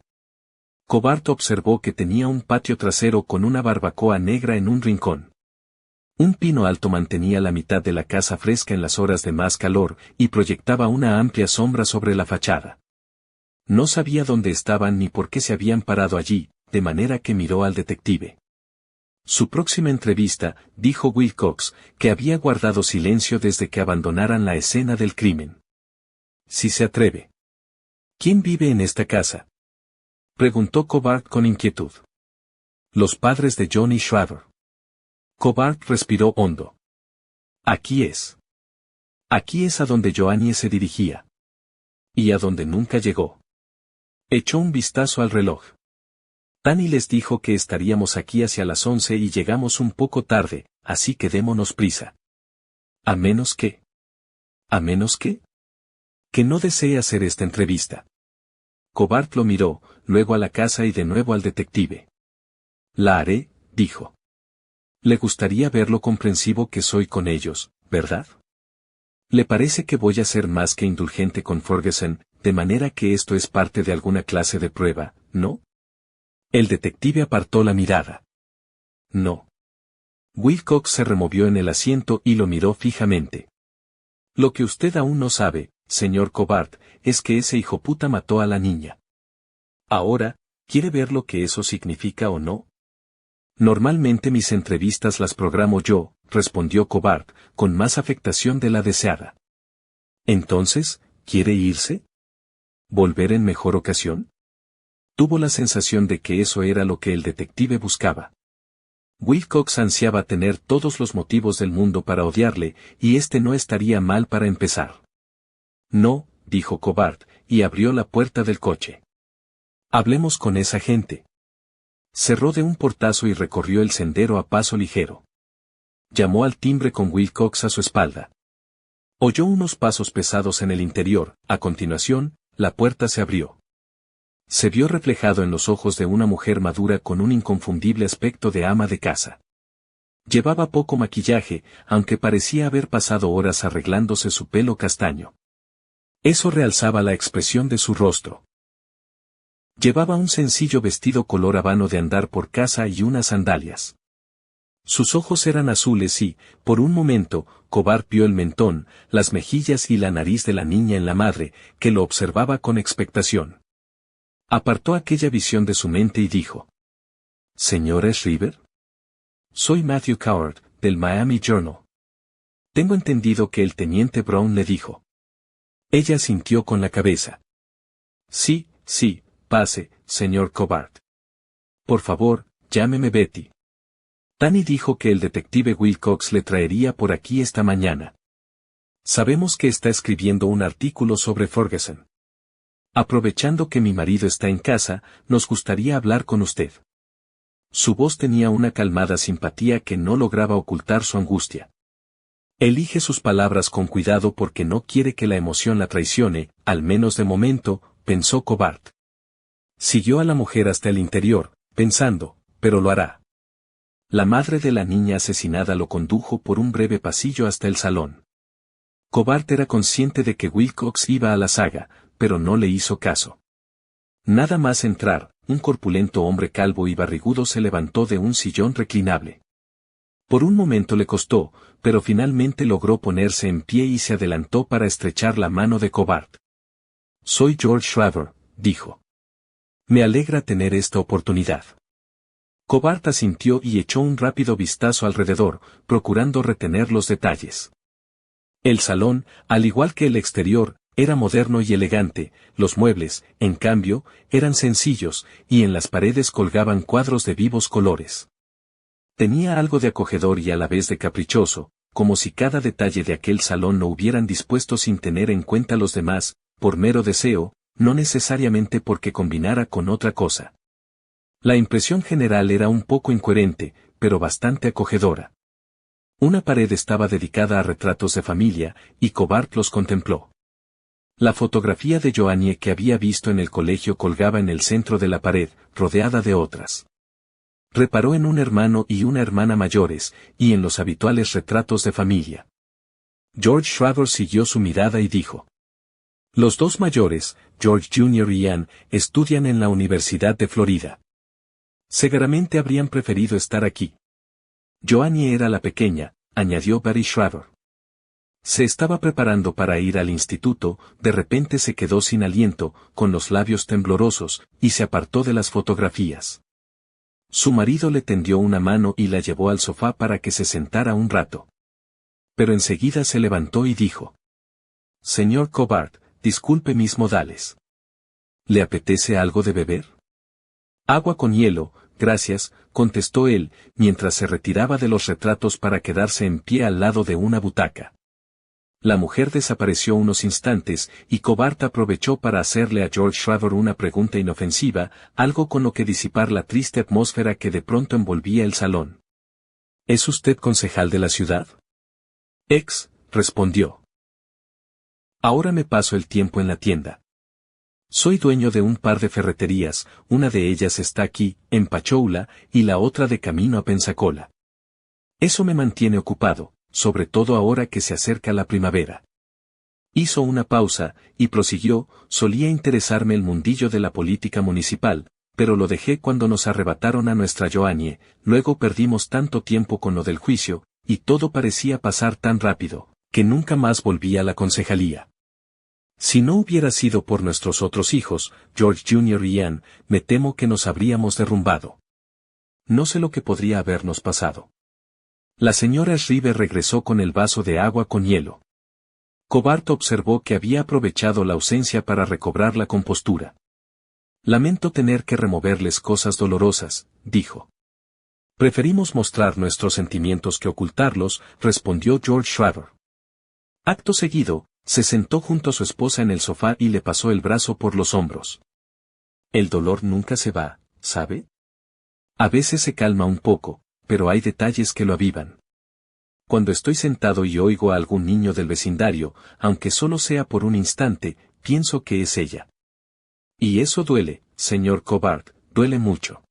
Cobart observó que tenía un patio trasero con una barbacoa negra en un rincón. Un pino alto mantenía la mitad de la casa fresca en las horas de más calor y proyectaba una amplia sombra sobre la fachada. No sabía dónde estaban ni por qué se habían parado allí, de manera que miró al detective. Su próxima entrevista, dijo Wilcox, que había guardado silencio desde que abandonaran la escena del crimen. Si se atreve. ¿Quién vive en esta casa? Preguntó Cobart con inquietud. Los padres de Johnny Shriver. Cobart respiró hondo. Aquí es. Aquí es a donde Joannie se dirigía. Y a donde nunca llegó. Echó un vistazo al reloj. Danny les dijo que estaríamos aquí hacia las 11 y llegamos un poco tarde, así que démonos prisa. ¿A menos que? ¿A menos que? Que no desee hacer esta entrevista. Cobart lo miró, luego a la casa y de nuevo al detective. La haré, dijo. Le gustaría ver lo comprensivo que soy con ellos, ¿verdad? ¿Le parece que voy a ser más que indulgente con Ferguson, de manera que esto es parte de alguna clase de prueba, no? El detective apartó la mirada. No. Wilcox se removió en el asiento y lo miró fijamente. Lo que usted aún no sabe, señor Cobart, es que ese hijoputa mató a la niña. Ahora, ¿quiere ver lo que eso significa o no? Normalmente mis entrevistas las programo yo, respondió Cobart, con más afectación de la deseada. Entonces, ¿quiere irse? ¿Volver en mejor ocasión? Tuvo la sensación de que eso era lo que el detective buscaba. Wilcox ansiaba tener todos los motivos del mundo para odiarle, y este no estaría mal para empezar. No, dijo Cobart, y abrió la puerta del coche. Hablemos con esa gente. Cerró de un portazo y recorrió el sendero a paso ligero. Llamó al timbre con Wilcox a su espalda. Oyó unos pasos pesados en el interior, a continuación, la puerta se abrió. Se vio reflejado en los ojos de una mujer madura con un inconfundible aspecto de ama de casa. Llevaba poco maquillaje, aunque parecía haber pasado horas arreglándose su pelo castaño. Eso realzaba la expresión de su rostro. Llevaba un sencillo vestido color habano de andar por casa y unas sandalias. Sus ojos eran azules y, por un momento, Cobart vio el mentón, las mejillas y la nariz de la niña en la madre, que lo observaba con expectación. Apartó aquella visión de su mente y dijo: ¿Señora Shriver? Soy Matthew Coward, del Miami Journal. Tengo entendido que el teniente Brown le dijo. Ella asintió con la cabeza. Sí, pase, señor Cobart. Por favor, llámeme Betty. Danny dijo que el detective Wilcox le traería por aquí esta mañana. Sabemos que está escribiendo un artículo sobre Ferguson. Aprovechando que mi marido está en casa, nos gustaría hablar con usted. Su voz tenía una calmada simpatía que no lograba ocultar su angustia. Elige sus palabras con cuidado porque no quiere que la emoción la traicione, al menos de momento, pensó Cobart. Siguió a la mujer hasta el interior, pensando, pero lo hará. La madre de la niña asesinada lo condujo por un breve pasillo hasta el salón. Cobart era consciente de que Wilcox iba a la saga, pero no le hizo caso. Nada más entrar, un corpulento hombre calvo y barrigudo se levantó de un sillón reclinable. Por un momento le costó, pero finalmente logró ponerse en pie y se adelantó para estrechar la mano de Cobart. Soy George Shriver, dijo. Me alegra tener esta oportunidad. Cobart asintió y echó un rápido vistazo alrededor, procurando retener los detalles. El salón, al igual que el exterior, Era moderno y elegante, los muebles, en cambio, eran sencillos, y en las paredes colgaban cuadros de vivos colores. Tenía algo de acogedor y a la vez de caprichoso, como si cada detalle de aquel salón lo hubieran dispuesto sin tener en cuenta los demás, por mero deseo, no necesariamente porque combinara con otra cosa. La impresión general era un poco incoherente, pero bastante acogedora. Una pared estaba dedicada a retratos de familia, y Cobart los contempló. La fotografía de Joannie que había visto en el colegio colgaba en el centro de la pared, rodeada de otras. Reparó en un hermano y una hermana mayores, y en los habituales retratos de familia. George Shriver siguió su mirada y dijo: los dos mayores, George Jr. y Ann, estudian en la Universidad de Florida. Seguramente habrían preferido estar aquí. Joannie era la pequeña, añadió Barry Shriver. Se estaba preparando para ir al instituto, de repente se quedó sin aliento, con los labios temblorosos, y se apartó de las fotografías. Su marido le tendió una mano y la llevó al sofá para que se sentara un rato. Pero enseguida se levantó y dijo: señor Cobart, disculpe mis modales. ¿Le apetece algo de beber? Agua con hielo, gracias, contestó él, mientras se retiraba de los retratos para quedarse en pie al lado de una butaca. La mujer desapareció unos instantes, y Cobart aprovechó para hacerle a George Shriver una pregunta inofensiva, algo con lo que disipar la triste atmósfera que de pronto envolvía el salón. ¿Es usted concejal de la ciudad? Respondió. Ahora me paso el tiempo en la tienda. Soy dueño de un par de ferreterías, una de ellas está aquí, en Pachoula, y la otra de camino a Pensacola. Eso me mantiene ocupado, sobre todo ahora que se acerca la primavera. Hizo una pausa, y prosiguió: solía interesarme el mundillo de la política municipal, pero lo dejé cuando nos arrebataron a nuestra Joannie, luego perdimos tanto tiempo con lo del juicio, y todo parecía pasar tan rápido, que nunca más volví a la concejalía. Si no hubiera sido por nuestros otros hijos, George Jr. y Ann, me temo que nos habríamos derrumbado. No sé lo que podría habernos pasado. La señora Shriver regresó con el vaso de agua con hielo. Cobart observó que había aprovechado la ausencia para recobrar la compostura. Lamento tener que removerles cosas dolorosas, dijo. Preferimos mostrar nuestros sentimientos que ocultarlos, respondió George Shriver. Acto seguido, se sentó junto a su esposa en el sofá y le pasó el brazo por los hombros. El dolor nunca se va, ¿sabe? A veces se calma un poco, pero hay detalles que lo avivan. Cuando estoy sentado y oigo a algún niño del vecindario, aunque solo sea por un instante, pienso que es ella. Y eso duele, señor Cobart, duele mucho.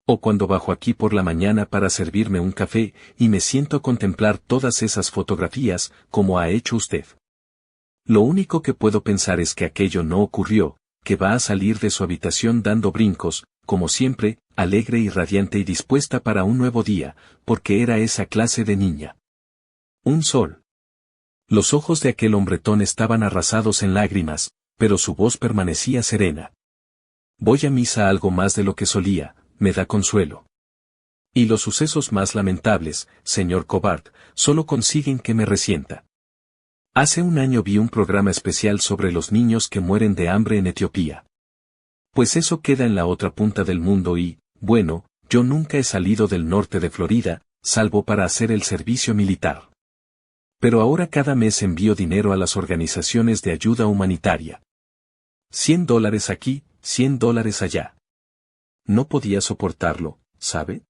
O cuando bajo aquí por la mañana para servirme un café, y me siento a contemplar todas esas fotografías, como ha hecho usted. Lo único que puedo pensar es que aquello no ocurrió, que va a salir de su habitación dando brincos, como siempre, alegre y radiante y dispuesta para un nuevo día, porque era esa clase de niña. Un sol. Los ojos de aquel hombretón estaban arrasados en lágrimas, pero su voz permanecía serena. Voy a misa algo más de lo que solía, me da consuelo. Y los sucesos más lamentables, señor Cobart, solo consiguen que me resienta. Hace un año vi un programa especial sobre los niños que mueren de hambre en Etiopía. Pues eso queda en la otra punta del mundo y, bueno, yo nunca he salido del norte de Florida, salvo para hacer el servicio militar. Pero ahora cada mes envío dinero a las organizaciones de ayuda humanitaria. $100 aquí, $100 allá. No podía soportarlo, ¿sabe?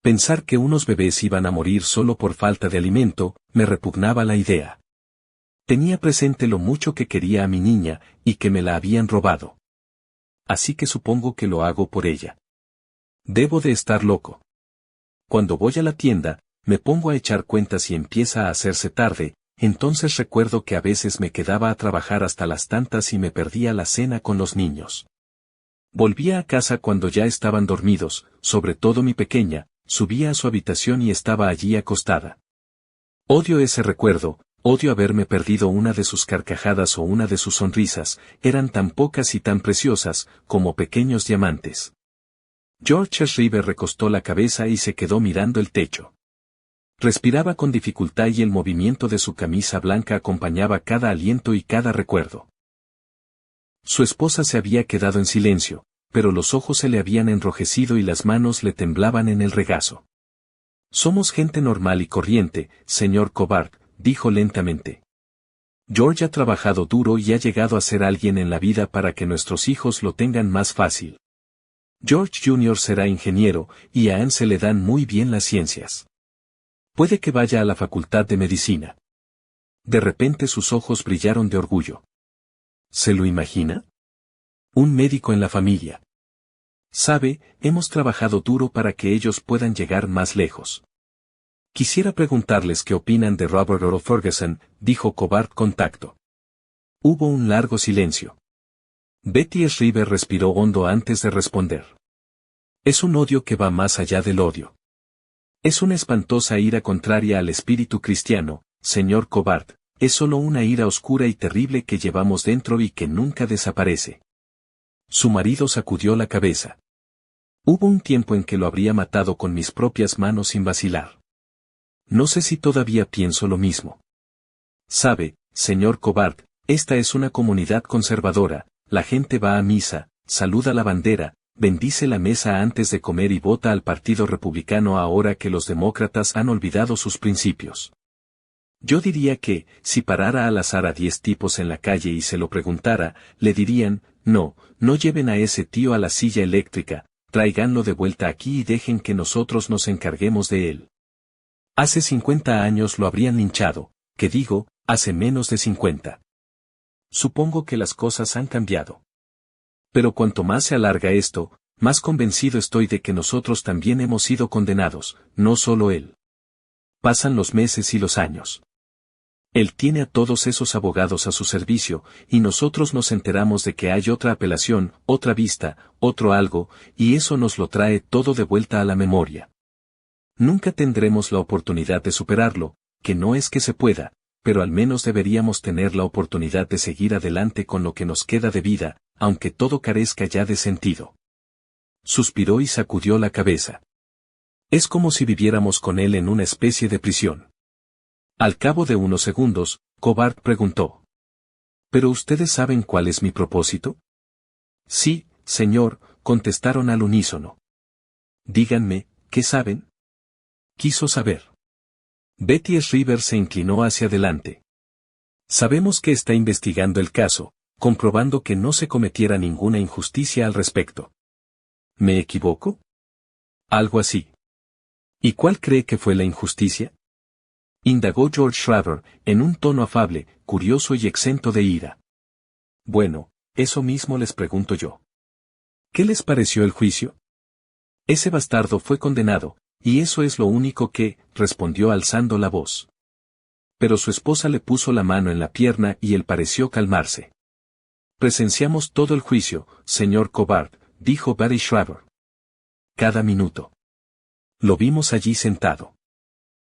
Pensar que unos bebés iban a morir solo por falta de alimento, me repugnaba la idea. Tenía presente lo mucho que quería a mi niña, y que me la habían robado. Así que supongo que lo hago por ella. Debo de estar loco. Cuando voy a la tienda, me pongo a echar cuentas y empieza a hacerse tarde, entonces recuerdo que a veces me quedaba a trabajar hasta las tantas y me perdía la cena con los niños. Volvía a casa cuando ya estaban dormidos, sobre todo mi pequeña, subía a su habitación y estaba allí acostada. Odio ese recuerdo. Odio haberme perdido una de sus carcajadas o una de sus sonrisas, eran tan pocas y tan preciosas, como pequeños diamantes. George Shriver recostó la cabeza y se quedó mirando el techo. Respiraba con dificultad y el movimiento de su camisa blanca acompañaba cada aliento y cada recuerdo. Su esposa se había quedado en silencio, pero los ojos se le habían enrojecido y las manos le temblaban en el regazo. Somos gente normal y corriente, señor Cobard, dijo lentamente. George ha trabajado duro y ha llegado a ser alguien en la vida para que nuestros hijos lo tengan más fácil. George Jr. será ingeniero, y a Anne se le dan muy bien las ciencias. Puede que vaya a la facultad de medicina. De repente sus ojos brillaron de orgullo. ¿Se lo imagina? Un médico en la familia. Sabe, hemos trabajado duro para que ellos puedan llegar más lejos. Quisiera preguntarles qué opinan de Robert Earl Ferguson, dijo Cobard con tacto. Hubo un largo silencio. Betty Shriver respiró hondo antes de responder. Es un odio que va más allá del odio. Es una espantosa ira contraria al espíritu cristiano, señor Cobard, es solo una ira oscura y terrible que llevamos dentro y que nunca desaparece. Su marido sacudió la cabeza. Hubo un tiempo en que lo habría matado con mis propias manos sin vacilar. No sé si todavía pienso lo mismo. Sabe, señor Cobard, esta es una comunidad conservadora, la gente va a misa, saluda la bandera, bendice la mesa antes de comer y vota al Partido Republicano ahora que los demócratas han olvidado sus principios. Yo diría que, si parara al azar a 10 tipos en la calle y se lo preguntara, le dirían, no, no lleven a ese tío a la silla eléctrica, tráiganlo de vuelta aquí y dejen que nosotros nos encarguemos de él. Hace 50 años lo habrían linchado, que digo, hace menos de 50. Supongo que las cosas han cambiado. Pero cuanto más se alarga esto, más convencido estoy de que nosotros también hemos sido condenados, no solo él. Pasan los meses y los años. Él tiene a todos esos abogados a su servicio, y nosotros nos enteramos de que hay otra apelación, otra vista, otro algo, y eso nos lo trae todo de vuelta a la memoria. Nunca tendremos la oportunidad de superarlo, que no es que se pueda, pero al menos deberíamos tener la oportunidad de seguir adelante con lo que nos queda de vida, aunque todo carezca ya de sentido. Suspiró y sacudió la cabeza. Es como si viviéramos con él en una especie de prisión. Al cabo de unos segundos, Cobard preguntó. ¿Pero ustedes saben cuál es mi propósito? Sí, señor, contestaron al unísono. Díganme, ¿qué saben? Quiso saber. Betty Shriver se inclinó hacia adelante. Sabemos que está investigando el caso, comprobando que no se cometiera ninguna injusticia al respecto. ¿Me equivoco? Algo así. ¿Y cuál cree que fue la injusticia? Indagó George Shriver, en un tono afable, curioso y exento de ira. Bueno, eso mismo les pregunto yo. ¿Qué les pareció el juicio? Ese bastardo fue condenado, y eso es lo único que, respondió alzando la voz. Pero su esposa le puso la mano en la pierna y él pareció calmarse. Presenciamos todo el juicio, señor Cobard, dijo Barry Shriver. Cada minuto. Lo vimos allí sentado.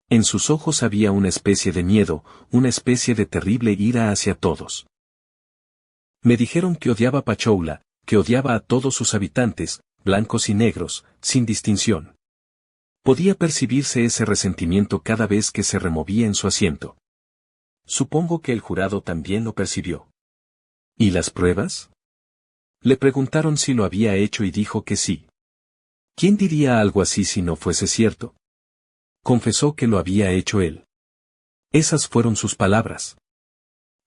En sus ojos había una especie de miedo, una especie de terrible ira hacia todos. Me dijeron que odiaba Pachoula, que odiaba a todos sus habitantes, blancos y negros, sin distinción. Podía percibirse ese resentimiento cada vez que se removía en su asiento. Supongo que el jurado también lo percibió. ¿Y las pruebas? Le preguntaron si lo había hecho y dijo que sí. ¿Quién diría algo así si no fuese cierto? Confesó que lo había hecho él. Esas fueron sus palabras.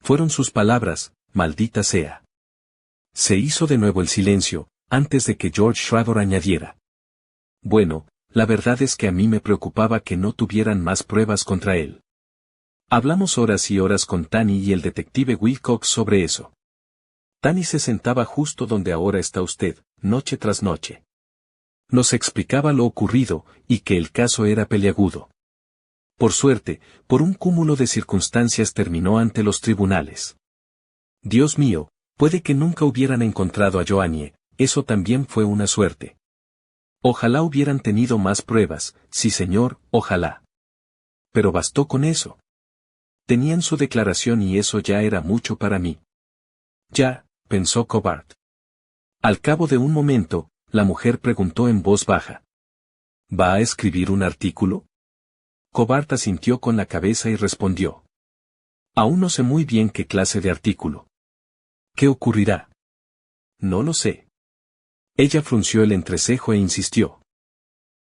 Fueron sus palabras, maldita sea. Se hizo de nuevo el silencio, antes de que George Shriver añadiera. Bueno, la verdad es que a mí me preocupaba que no tuvieran más pruebas contra él. Hablamos horas y horas con Tanny y el detective Wilcox sobre eso. Tanny se sentaba justo donde ahora está usted, noche tras noche. Nos explicaba lo ocurrido, y que el caso era peliagudo. Por suerte, por un cúmulo de circunstancias terminó ante los tribunales. Dios mío, puede que nunca hubieran encontrado a Joanie, eso también fue una suerte. Ojalá hubieran tenido más pruebas, sí señor, ojalá. Pero bastó con eso. Tenían su declaración y eso ya era mucho para mí. Ya, pensó Cobard. Al cabo de un momento, la mujer preguntó en voz baja. ¿Va a escribir un artículo? Cobart asintió con la cabeza y respondió. Aún no sé muy bien qué clase de artículo. ¿Qué ocurrirá? No lo sé. Ella frunció el entrecejo e insistió.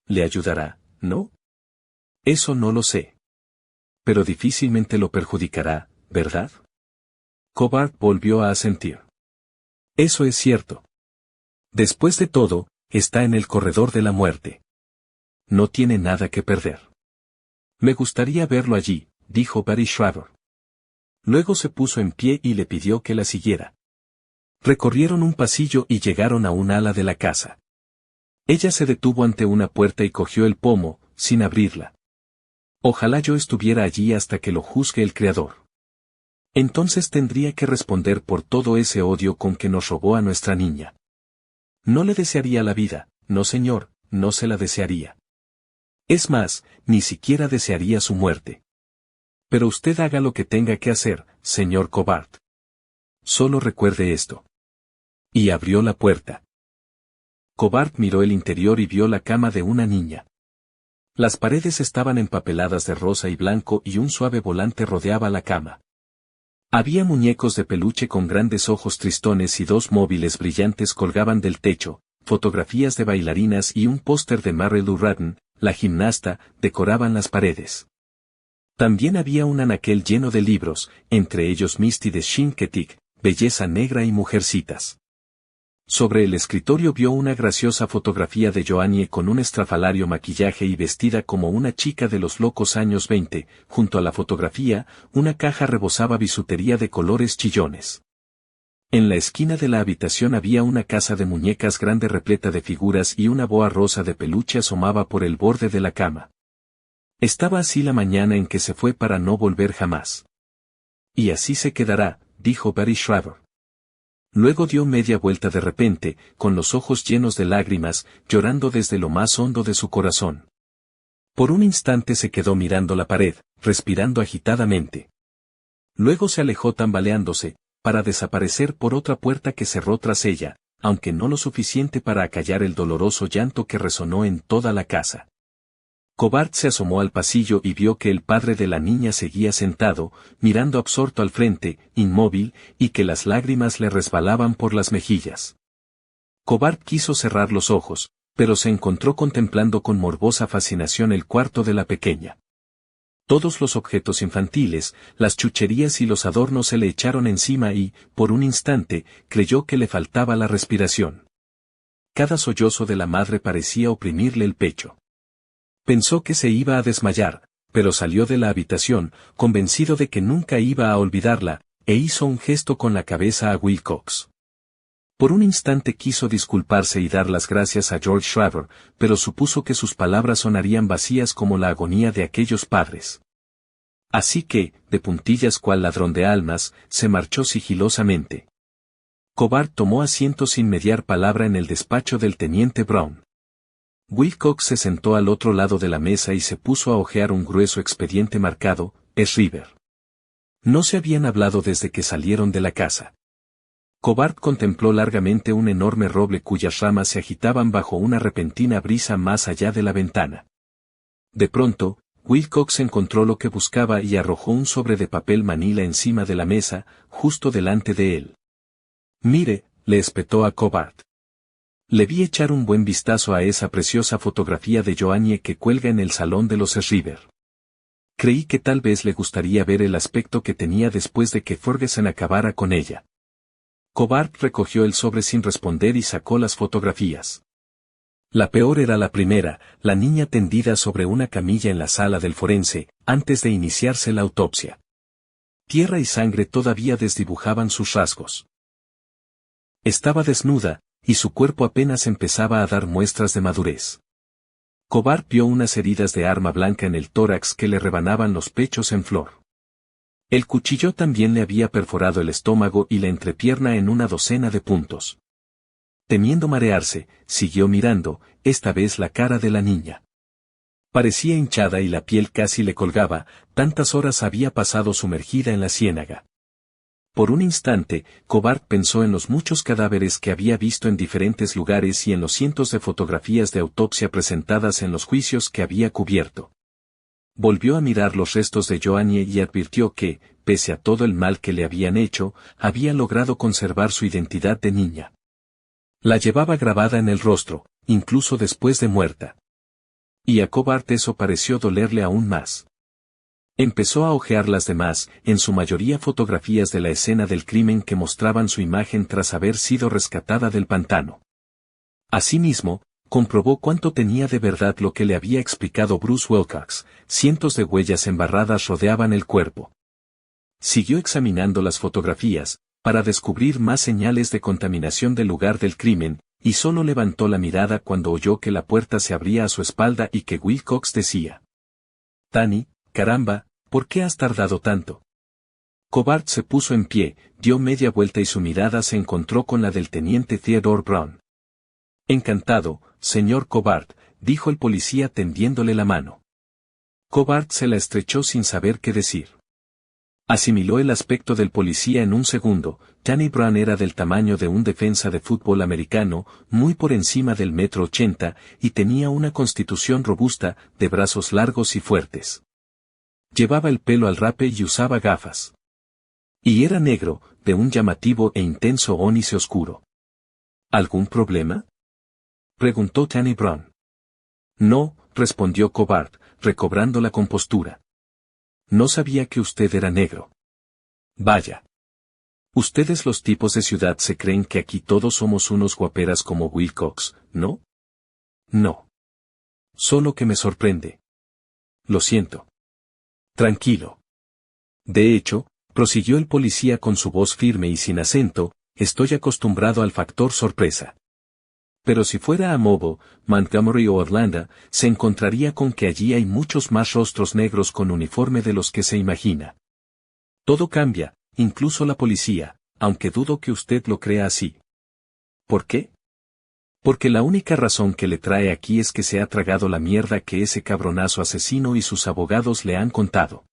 ¿Le ayudará, no? Eso no lo sé. Pero difícilmente lo perjudicará, ¿verdad? Cobart volvió a asentir. Eso es cierto. Después de todo, está en el corredor de la muerte. No tiene nada que perder. Me gustaría verlo allí, dijo Barry Shriver. Luego se puso en pie y le pidió que la siguiera. Recorrieron un pasillo y llegaron a un ala de la casa. Ella se detuvo ante una puerta y cogió el pomo, sin abrirla. Ojalá yo estuviera allí hasta que lo juzgue el Creador. Entonces tendría que responder por todo ese odio con que nos robó a nuestra niña. No le desearía la vida, no señor, no se la desearía. Es más, ni siquiera desearía su muerte. Pero usted haga lo que tenga que hacer, señor Cobart. Solo recuerde esto. Y abrió la puerta. Cobart miró el interior y vio la cama de una niña. Las paredes estaban empapeladas de rosa y blanco y un suave volante rodeaba la cama. Había muñecos de peluche con grandes ojos tristones y dos móviles brillantes colgaban del techo, fotografías de bailarinas y un póster de Mary Lou Retton, la gimnasta, decoraban las paredes. También había un anaquel lleno de libros, entre ellos Misty de Chinketic, Belleza Negra y Mujercitas. Sobre el escritorio vio una graciosa fotografía de Joannie con un estrafalario maquillaje y vestida como una chica de los locos años 20, junto a la fotografía, una caja rebosaba bisutería de colores chillones. En la esquina de la habitación había una casa de muñecas grande repleta de figuras y una boa rosa de peluche asomaba por el borde de la cama. Estaba así la mañana en que se fue para no volver jamás. Y así se quedará, dijo Barry Shriver. Luego dio media vuelta de repente, con los ojos llenos de lágrimas, llorando desde lo más hondo de su corazón. Por un instante se quedó mirando la pared, respirando agitadamente. Luego se alejó tambaleándose, para desaparecer por otra puerta que cerró tras ella, aunque no lo suficiente para acallar el doloroso llanto que resonó en toda la casa. Cobart se asomó al pasillo y vio que el padre de la niña seguía sentado, mirando absorto al frente, inmóvil, y que las lágrimas le resbalaban por las mejillas. Cobart quiso cerrar los ojos, pero se encontró contemplando con morbosa fascinación el cuarto de la pequeña. Todos los objetos infantiles, las chucherías y los adornos se le echaron encima y, por un instante, creyó que le faltaba la respiración. Cada sollozo de la madre parecía oprimirle el pecho. Pensó que se iba a desmayar, pero salió de la habitación, convencido de que nunca iba a olvidarla, e hizo un gesto con la cabeza a Wilcox. Por un instante quiso disculparse y dar las gracias a George Shriver, pero supuso que sus palabras sonarían vacías como la agonía de aquellos padres. Así que, de puntillas cual ladrón de almas, se marchó sigilosamente. Cobart tomó asiento sin mediar palabra en el despacho del teniente Brown. Wilcox se sentó al otro lado de la mesa y se puso a hojear un grueso expediente marcado, Shriver. No se habían hablado desde que salieron de la casa. Cobart contempló largamente un enorme roble cuyas ramas se agitaban bajo una repentina brisa más allá de la ventana. De pronto, Wilcox encontró lo que buscaba y arrojó un sobre de papel manila encima de la mesa, justo delante de él. Mire, le espetó a Cobart. Le vi echar un buen vistazo a esa preciosa fotografía de Joannie que cuelga en el salón de los Shriver. Creí que tal vez le gustaría ver el aspecto que tenía después de que Ferguson acabara con ella. Cobart recogió el sobre sin responder y sacó las fotografías. La peor era la primera, la niña tendida sobre una camilla en la sala del forense, antes de iniciarse la autopsia. Tierra y sangre todavía desdibujaban sus rasgos. Estaba desnuda, y su cuerpo apenas empezaba a dar muestras de madurez. Cobart vio unas heridas de arma blanca en el tórax que le rebanaban los pechos en flor. El cuchillo también le había perforado el estómago y la entrepierna en una docena de puntos. Temiendo marearse, siguió mirando, esta vez la cara de la niña. Parecía hinchada y la piel casi le colgaba, tantas horas había pasado sumergida en la ciénaga. Por un instante, Cobart pensó en los muchos cadáveres que había visto en diferentes lugares y en los cientos de fotografías de autopsia presentadas en los juicios que había cubierto. Volvió a mirar los restos de Joannie y advirtió que, pese a todo el mal que le habían hecho, había logrado conservar su identidad de niña. La llevaba grabada en el rostro, incluso después de muerta. Y a Cobart eso pareció dolerle aún más. Empezó a hojear las demás, en su mayoría fotografías de la escena del crimen que mostraban su imagen tras haber sido rescatada del pantano. Asimismo, comprobó cuánto tenía de verdad lo que le había explicado Bruce Wilcox: cientos de huellas embarradas rodeaban el cuerpo. Siguió examinando las fotografías, para descubrir más señales de contaminación del lugar del crimen, y solo levantó la mirada cuando oyó que la puerta se abría a su espalda y que Wilcox decía: «Tanny, caramba, ¿por qué has tardado tanto?». Cobart se puso en pie, dio media vuelta y su mirada se encontró con la del teniente Theodore Brown. «Encantado, señor Cobart», dijo el policía tendiéndole la mano. Cobart se la estrechó sin saber qué decir. Asimiló el aspecto del policía en un segundo. Tanny Brown era del tamaño de un defensa de fútbol americano, muy por encima del 1,80 m, y tenía una constitución robusta, de brazos largos y fuertes. Llevaba el pelo al rape y usaba gafas. Y era negro, de un llamativo e intenso ónice oscuro. ¿Algún problema?, preguntó Tanny Brown. No, respondió Cobart, recobrando la compostura. No sabía que usted era negro. Vaya. Ustedes los tipos de ciudad se creen que aquí todos somos unos guaperas como Wilcox, ¿no? No. Solo que me sorprende. Lo siento. Tranquilo. De hecho, prosiguió el policía con su voz firme y sin acento, estoy acostumbrado al factor sorpresa. Pero si fuera a Mobile, Montgomery o Atlanta, se encontraría con que allí hay muchos más rostros negros con uniforme de los que se imagina. Todo cambia, incluso la policía, aunque dudo que usted lo crea así. ¿Por qué? Porque la única razón que le trae aquí es que se ha tragado la mierda que ese cabronazo asesino y sus abogados le han contado.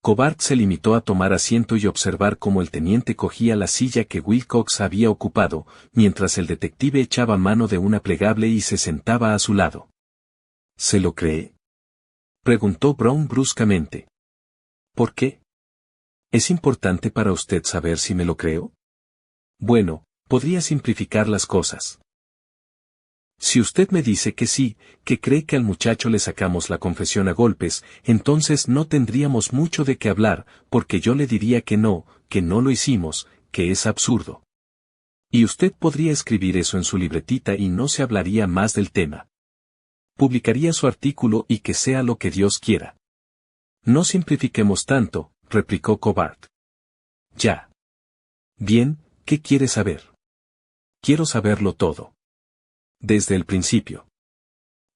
Cobart se limitó a tomar asiento y observar cómo el teniente cogía la silla que Wilcox había ocupado, mientras el detective echaba mano de una plegable y se sentaba a su lado. ¿Se lo cree?, preguntó Brown bruscamente. ¿Por qué? ¿Es importante para usted saber si me lo creo? Bueno, podría simplificar las cosas. Si usted me dice que sí, que cree que al muchacho le sacamos la confesión a golpes, entonces no tendríamos mucho de qué hablar, porque yo le diría que no lo hicimos, que es absurdo. Y usted podría escribir eso en su libretita y no se hablaría más del tema. Publicaría su artículo y que sea lo que Dios quiera. No simplifiquemos tanto, replicó Cobart. Ya. Bien, ¿qué quiere saber? Quiero saberlo todo. Desde el principio.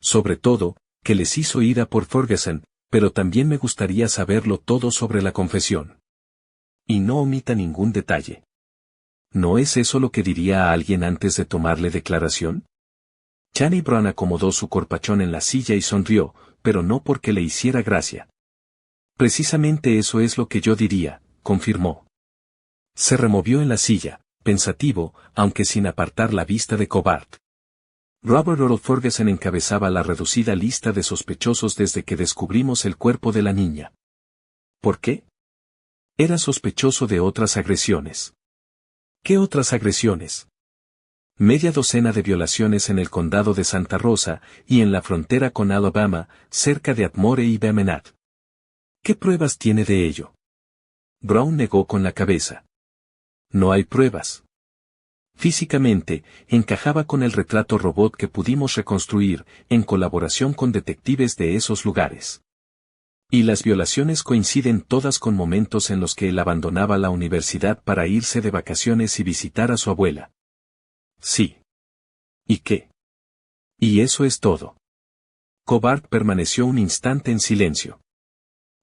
Sobre todo, que les hizo ir a por Ferguson, pero también me gustaría saberlo todo sobre la confesión. Y no omita ningún detalle. ¿No es eso lo que diría a alguien antes de tomarle declaración? Tanny Brown acomodó su corpachón en la silla y sonrió, pero no porque le hiciera gracia. Precisamente eso es lo que yo diría, confirmó. Se removió en la silla, pensativo, aunque sin apartar la vista de Cobart. Robert Earl Ferguson encabezaba la reducida lista de sospechosos desde que descubrimos el cuerpo de la niña. ¿Por qué? Era sospechoso de otras agresiones. ¿Qué otras agresiones? Media docena de violaciones en el condado de Santa Rosa, y en la frontera con Alabama, cerca de Atmore y Bemenat. ¿Qué pruebas tiene de ello? Brown negó con la cabeza. No hay pruebas. Físicamente, encajaba con el retrato robot que pudimos reconstruir, en colaboración con detectives de esos lugares. Y las violaciones coinciden todas con momentos en los que él abandonaba la universidad para irse de vacaciones y visitar a su abuela. Sí. ¿Y qué? Y eso es todo. Cobart permaneció un instante en silencio.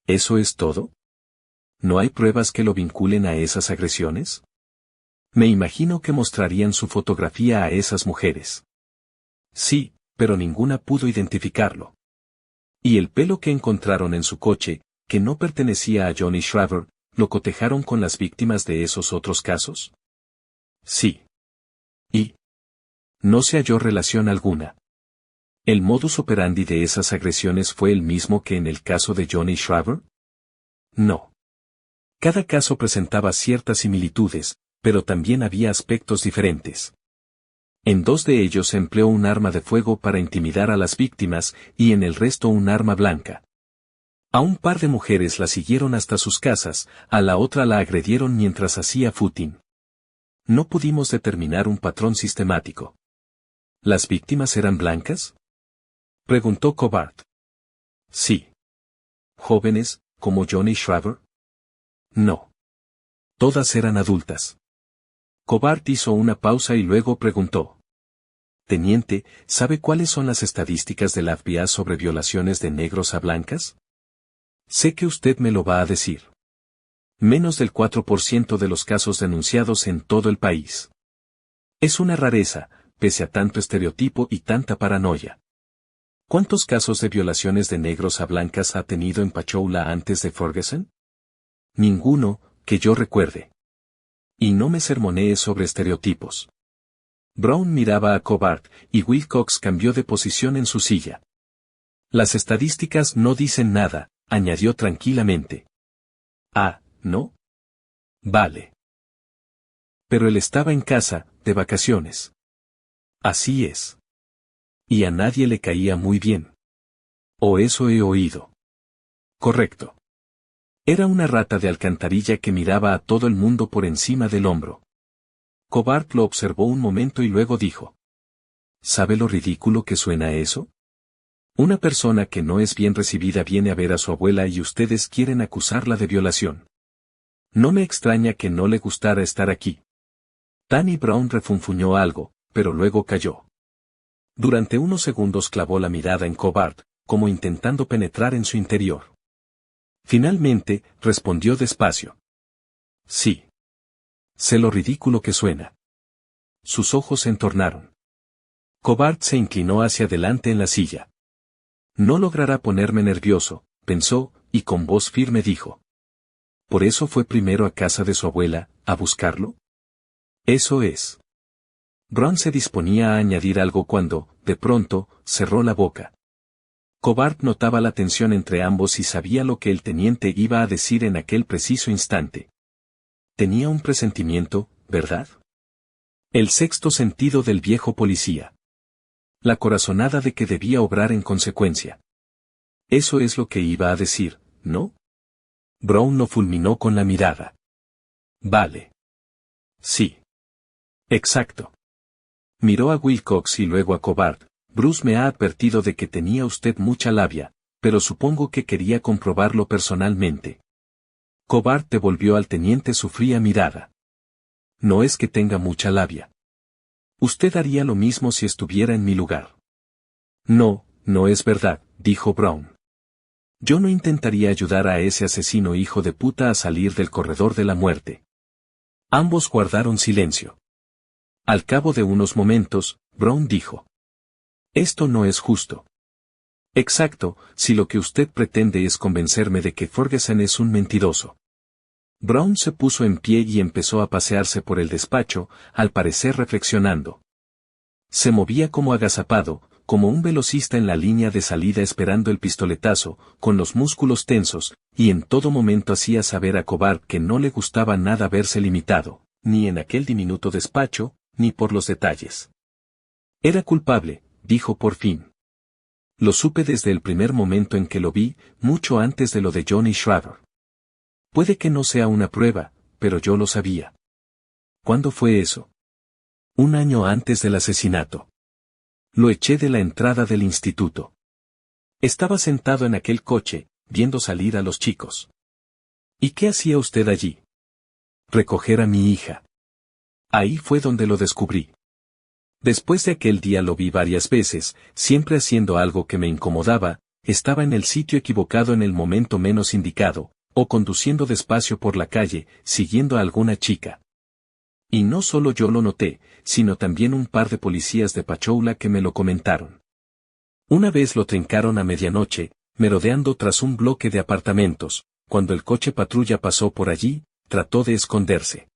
¿Eso es todo? ¿No hay pruebas que lo vinculen a esas agresiones? Me imagino que mostrarían su fotografía a esas mujeres. Sí, pero ninguna pudo identificarlo. Y el pelo que encontraron en su coche, que no pertenecía a Johnny Shriver, ¿lo cotejaron con las víctimas de esos otros casos? Sí. ¿Y? No se halló relación alguna. ¿El modus operandi de esas agresiones fue el mismo que en el caso de Johnny Shriver? No. Cada caso presentaba ciertas similitudes, pero también había aspectos diferentes. En 2 de ellos empleó un arma de fuego para intimidar a las víctimas y en el resto un arma blanca. A un par de mujeres la siguieron hasta sus casas, a la otra la agredieron mientras hacía footing. No pudimos determinar un patrón sistemático. ¿Las víctimas eran blancas?, preguntó Cobart. Sí. ¿Jóvenes, como Johnny Shriver? No. Todas eran adultas. Cobart hizo una pausa y luego preguntó. Teniente, ¿sabe cuáles son las estadísticas del FBI sobre violaciones de negros a blancas? Sé que usted me lo va a decir. Menos del 4% de los casos denunciados en todo el país. Es una rareza, pese a tanto estereotipo y tanta paranoia. ¿Cuántos casos de violaciones de negros a blancas ha tenido en Pachoula antes de Ferguson? Ninguno, que yo recuerde. Y no me sermonee sobre estereotipos. Brown miraba a Cobart, y Wilcox cambió de posición en su silla. Las estadísticas no dicen nada, añadió tranquilamente. Ah, ¿no? Vale. Pero él estaba en casa, de vacaciones. Así es. Y a nadie le caía muy bien. O eso he oído. Correcto. Era una rata de alcantarilla que miraba a todo el mundo por encima del hombro. Cobart lo observó un momento y luego dijo. ¿Sabe lo ridículo que suena eso? Una persona que no es bien recibida viene a ver a su abuela y ustedes quieren acusarla de violación. No me extraña que no le gustara estar aquí. Danny Brown refunfuñó algo, pero luego calló. Durante unos segundos clavó la mirada en Cobart, como intentando penetrar en su interior. Finalmente, respondió despacio. Sí. Sé lo ridículo que suena. Sus ojos se entornaron. Cobart se inclinó hacia adelante en la silla. No logrará ponerme nervioso, pensó, y con voz firme dijo. ¿Por eso fue primero a casa de su abuela, a buscarlo? Eso es. Brown se disponía a añadir algo cuando, de pronto, cerró la boca. Cobart notaba la tensión entre ambos y sabía lo que el teniente iba a decir en aquel preciso instante. Tenía un presentimiento, ¿verdad? El sexto sentido del viejo policía. La corazonada de que debía obrar en consecuencia. Eso es lo que iba a decir, ¿no? Brown lo fulminó con la mirada. Vale. Sí. Exacto. Miró a Wilcox y luego a Cobart. Bruce me ha advertido de que tenía usted mucha labia, pero supongo que quería comprobarlo personalmente. Cobart devolvió al teniente su fría mirada. No es que tenga mucha labia. Usted haría lo mismo si estuviera en mi lugar. No, no es verdad, dijo Brown. Yo no intentaría ayudar a ese asesino hijo de puta a salir del corredor de la muerte. Ambos guardaron silencio. Al cabo de unos momentos, Brown dijo. Esto no es justo. Exacto, si lo que usted pretende es convencerme de que Ferguson es un mentiroso. Brown se puso en pie y empezó a pasearse por el despacho, al parecer reflexionando. Se movía como agazapado, como un velocista en la línea de salida esperando el pistoletazo, con los músculos tensos, y en todo momento hacía saber a Cobart que no le gustaba nada verse limitado, ni en aquel diminuto despacho, ni por los detalles. Era culpable, dijo por fin. Lo supe desde el primer momento en que lo vi, mucho antes de lo de Johnny Shriver. Puede que no sea una prueba, pero yo lo sabía. ¿Cuándo fue eso? 1 año antes del asesinato. Lo eché de la entrada del instituto. Estaba sentado en aquel coche, viendo salir a los chicos. ¿Y qué hacía usted allí? Recoger a mi hija. Ahí fue donde lo descubrí. Después de aquel día lo vi varias veces, siempre haciendo algo que me incomodaba, estaba en el sitio equivocado en el momento menos indicado, o conduciendo despacio por la calle, siguiendo a alguna chica. Y no solo yo lo noté, sino también un par de policías de Pachoula que me lo comentaron. Una vez lo trincaron a medianoche, merodeando tras un bloque de apartamentos, cuando el coche patrulla pasó por allí, trató de esconderse.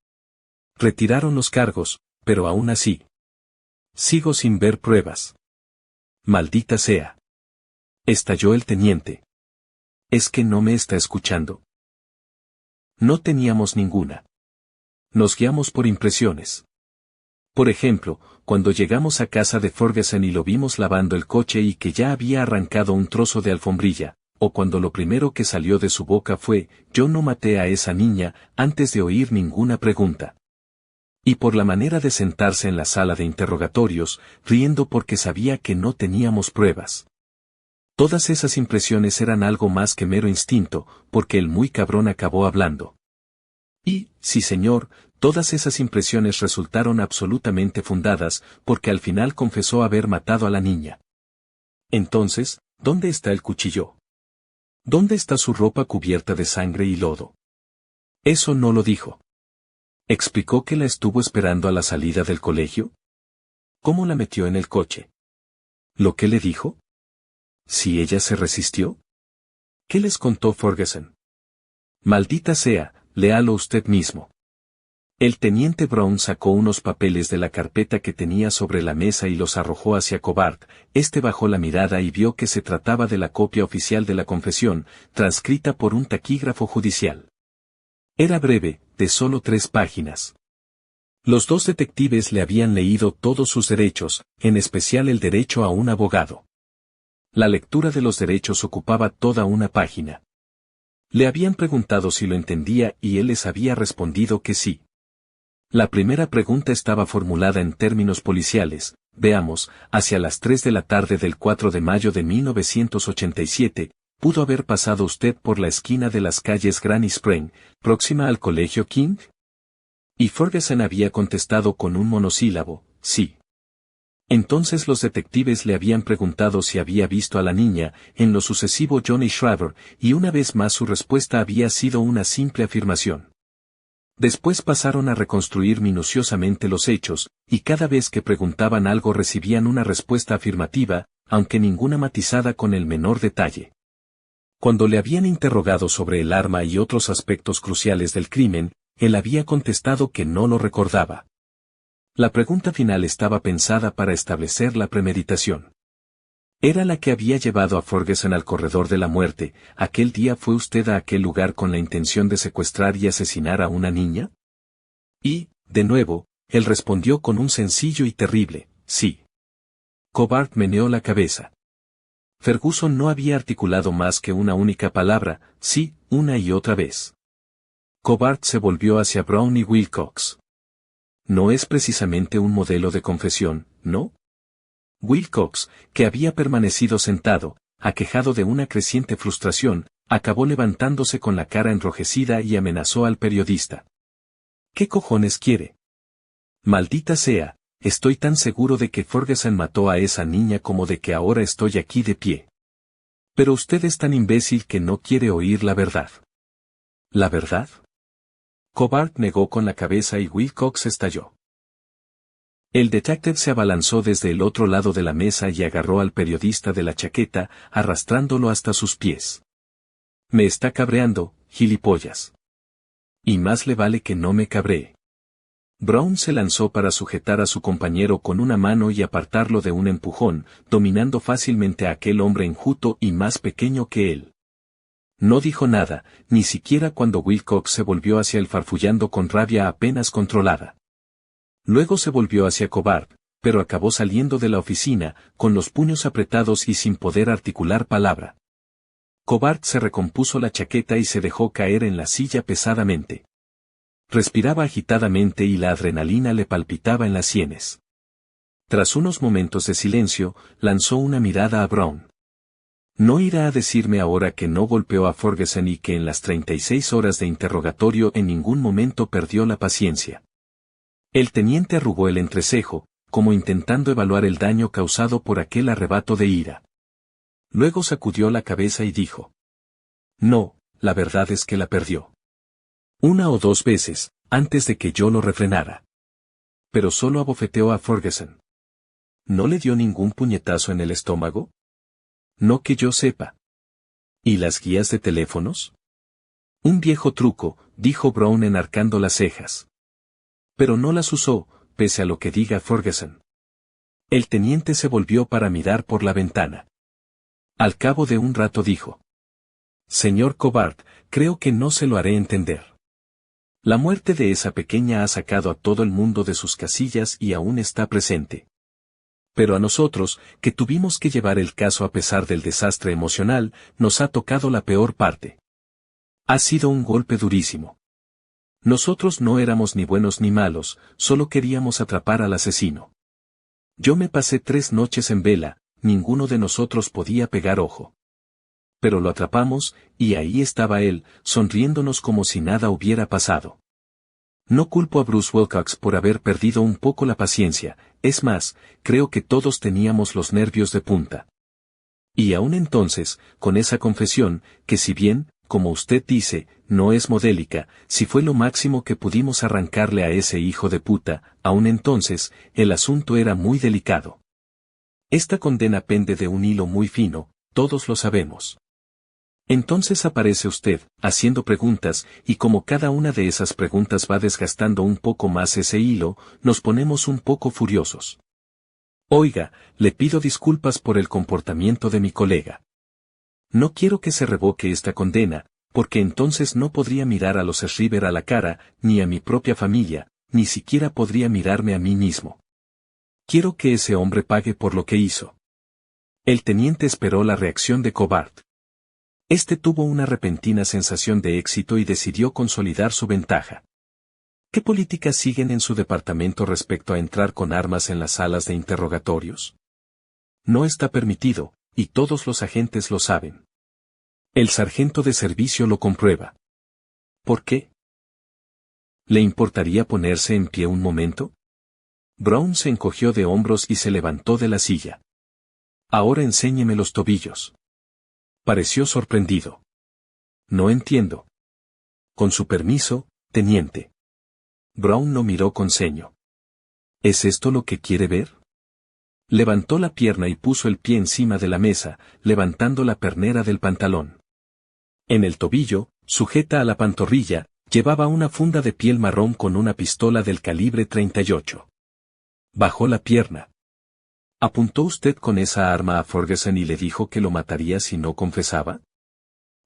Retiraron los cargos, pero aún así. Sigo sin ver pruebas. Maldita sea. Estalló el teniente. ¿Es que no me está escuchando? No teníamos ninguna. Nos guiamos por impresiones. Por ejemplo, cuando llegamos a casa de Ferguson y lo vimos lavando el coche y que ya había arrancado un trozo de alfombrilla, o cuando lo primero que salió de su boca fue, yo no maté a esa niña, antes de oír ninguna pregunta. Y por la manera de sentarse en la sala de interrogatorios, riendo porque sabía que no teníamos pruebas. Todas esas impresiones eran algo más que mero instinto, porque el muy cabrón acabó hablando. Y, sí señor, todas esas impresiones resultaron absolutamente fundadas, porque al final confesó haber matado a la niña. Entonces, ¿dónde está el cuchillo? ¿Dónde está su ropa cubierta de sangre y lodo? Eso no lo dijo. ¿Explicó que la estuvo esperando a la salida del colegio? ¿Cómo la metió en el coche? ¿Lo que le dijo? ¿Si ella se resistió? ¿Qué les contó Ferguson? Maldita sea, léalo usted mismo. El teniente Brown sacó unos papeles de la carpeta que tenía sobre la mesa y los arrojó hacia Cobart. Este bajó la mirada y vio que se trataba de la copia oficial de la confesión, transcrita por un taquígrafo judicial. Era breve, de solo 3 páginas. Los 2 detectives le habían leído todos sus derechos, en especial el derecho a un abogado. La lectura de los derechos ocupaba toda una página. Le habían preguntado si lo entendía y él les había respondido que sí. La primera pregunta estaba formulada en términos policiales, veamos, hacia las 3 de la tarde del 4 de mayo de 1987, ¿pudo haber pasado usted por la esquina de las calles Granny Spring, próxima al Colegio King? Y Ferguson había contestado con un monosílabo, sí. Entonces los detectives le habían preguntado si había visto a la niña, en lo sucesivo Johnny Shriver, y una vez más su respuesta había sido una simple afirmación. Después pasaron a reconstruir minuciosamente los hechos, y cada vez que preguntaban algo recibían una respuesta afirmativa, aunque ninguna matizada con el menor detalle. Cuando le habían interrogado sobre el arma y otros aspectos cruciales del crimen, él había contestado que no lo recordaba. La pregunta final estaba pensada para establecer la premeditación. Era la que había llevado a Ferguson al corredor de la muerte. ¿Aquel día fue usted a aquel lugar con la intención de secuestrar y asesinar a una niña? Y, de nuevo, él respondió con un sencillo y terrible, sí. Cobart meneó la cabeza. Ferguson no había articulado más que una única palabra, sí, una y otra vez. Cobart se volvió hacia Brown y Wilcox. No es precisamente un modelo de confesión, ¿no? Wilcox, que había permanecido sentado, aquejado de una creciente frustración, acabó levantándose con la cara enrojecida y amenazó al periodista. ¿Qué cojones quiere? Maldita sea, estoy tan seguro de que Ferguson mató a esa niña como de que ahora estoy aquí de pie. Pero usted es tan imbécil que no quiere oír la verdad. ¿La verdad? Cobart negó con la cabeza y Wilcox estalló. El detective se abalanzó desde el otro lado de la mesa y agarró al periodista de la chaqueta, arrastrándolo hasta sus pies. Me está cabreando, gilipollas. Y más le vale que no me cabree. Brown se lanzó para sujetar a su compañero con una mano y apartarlo de un empujón, dominando fácilmente a aquel hombre enjuto y más pequeño que él. No dijo nada, ni siquiera cuando Wilcox se volvió hacia él farfullando con rabia apenas controlada. Luego se volvió hacia Cobart, pero acabó saliendo de la oficina, con los puños apretados y sin poder articular palabra. Cobart se recompuso la chaqueta y se dejó caer en la silla pesadamente. Respiraba agitadamente y la adrenalina le palpitaba en las sienes. Tras unos momentos de silencio, lanzó una mirada a Brown. ¿No irá a decirme ahora que no golpeó a Ferguson y que en las 36 horas de interrogatorio en ningún momento perdió la paciencia? El teniente arrugó el entrecejo, como intentando evaluar el daño causado por aquel arrebato de ira. Luego sacudió la cabeza y dijo: No, la verdad es que la perdió. 1 o 2 veces, antes de que yo lo refrenara. Pero solo abofeteó a Ferguson. ¿No le dio ningún puñetazo en el estómago? No que yo sepa. ¿Y las guías de teléfonos? Un viejo truco, dijo Brown enarcando las cejas. Pero no las usó, pese a lo que diga Ferguson. El teniente se volvió para mirar por la ventana. Al cabo de un rato dijo: Señor Cobard, creo que no se lo haré entender. La muerte de esa pequeña ha sacado a todo el mundo de sus casillas y aún está presente. Pero a nosotros, que tuvimos que llevar el caso a pesar del desastre emocional, nos ha tocado la peor parte. Ha sido un golpe durísimo. Nosotros no éramos ni buenos ni malos, solo queríamos atrapar al asesino. Yo me pasé 3 noches en vela, ninguno de nosotros podía pegar ojo. Pero lo atrapamos, y ahí estaba él, sonriéndonos como si nada hubiera pasado. No culpo a Bruce Wilcox por haber perdido un poco la paciencia, es más, creo que todos teníamos los nervios de punta. Y aún entonces, con esa confesión, que si bien, como usted dice, no es modélica, si fue lo máximo que pudimos arrancarle a ese hijo de puta, aún entonces, el asunto era muy delicado. Esta condena pende de un hilo muy fino, todos lo sabemos. Entonces aparece usted, haciendo preguntas, y como cada una de esas preguntas va desgastando un poco más ese hilo, nos ponemos un poco furiosos. Oiga, le pido disculpas por el comportamiento de mi colega. No quiero que se revoque esta condena, porque entonces no podría mirar a los Shriver a la cara, ni a mi propia familia, ni siquiera podría mirarme a mí mismo. Quiero que ese hombre pague por lo que hizo. El teniente esperó la reacción de Cobard. Este tuvo una repentina sensación de éxito y decidió consolidar su ventaja. ¿Qué políticas siguen en su departamento respecto a entrar con armas en las salas de interrogatorios? No está permitido, y todos los agentes lo saben. El sargento de servicio lo comprueba. ¿Por qué? ¿Le importaría ponerse en pie un momento? Brown se encogió de hombros y se levantó de la silla. Ahora enséñeme los tobillos. Pareció sorprendido. No entiendo. Con su permiso, teniente. Brown lo miró con ceño. ¿Es esto lo que quiere ver? Levantó la pierna y puso el pie encima de la mesa, levantando la pernera del pantalón. En el tobillo, sujeta a la pantorrilla, llevaba una funda de piel marrón con una pistola del calibre 38. Bajó la pierna. ¿Apuntó usted con esa arma a Ferguson y le dijo que lo mataría si no confesaba?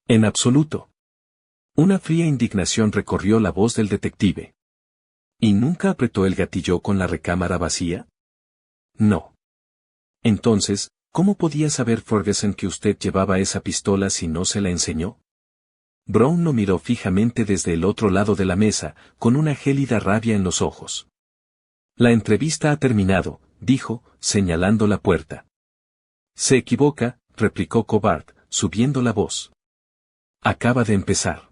En absoluto. Una fría indignación recorrió la voz del detective. ¿Y nunca apretó el gatillo con la recámara vacía? No. Entonces, ¿cómo podía saber Ferguson que usted llevaba esa pistola si no se la enseñó? Brown lo miró fijamente desde el otro lado de la mesa, con una gélida rabia en los ojos. La entrevista ha terminado, dijo, señalando la puerta. Se equivoca, replicó Cobard, subiendo la voz. Acaba de empezar.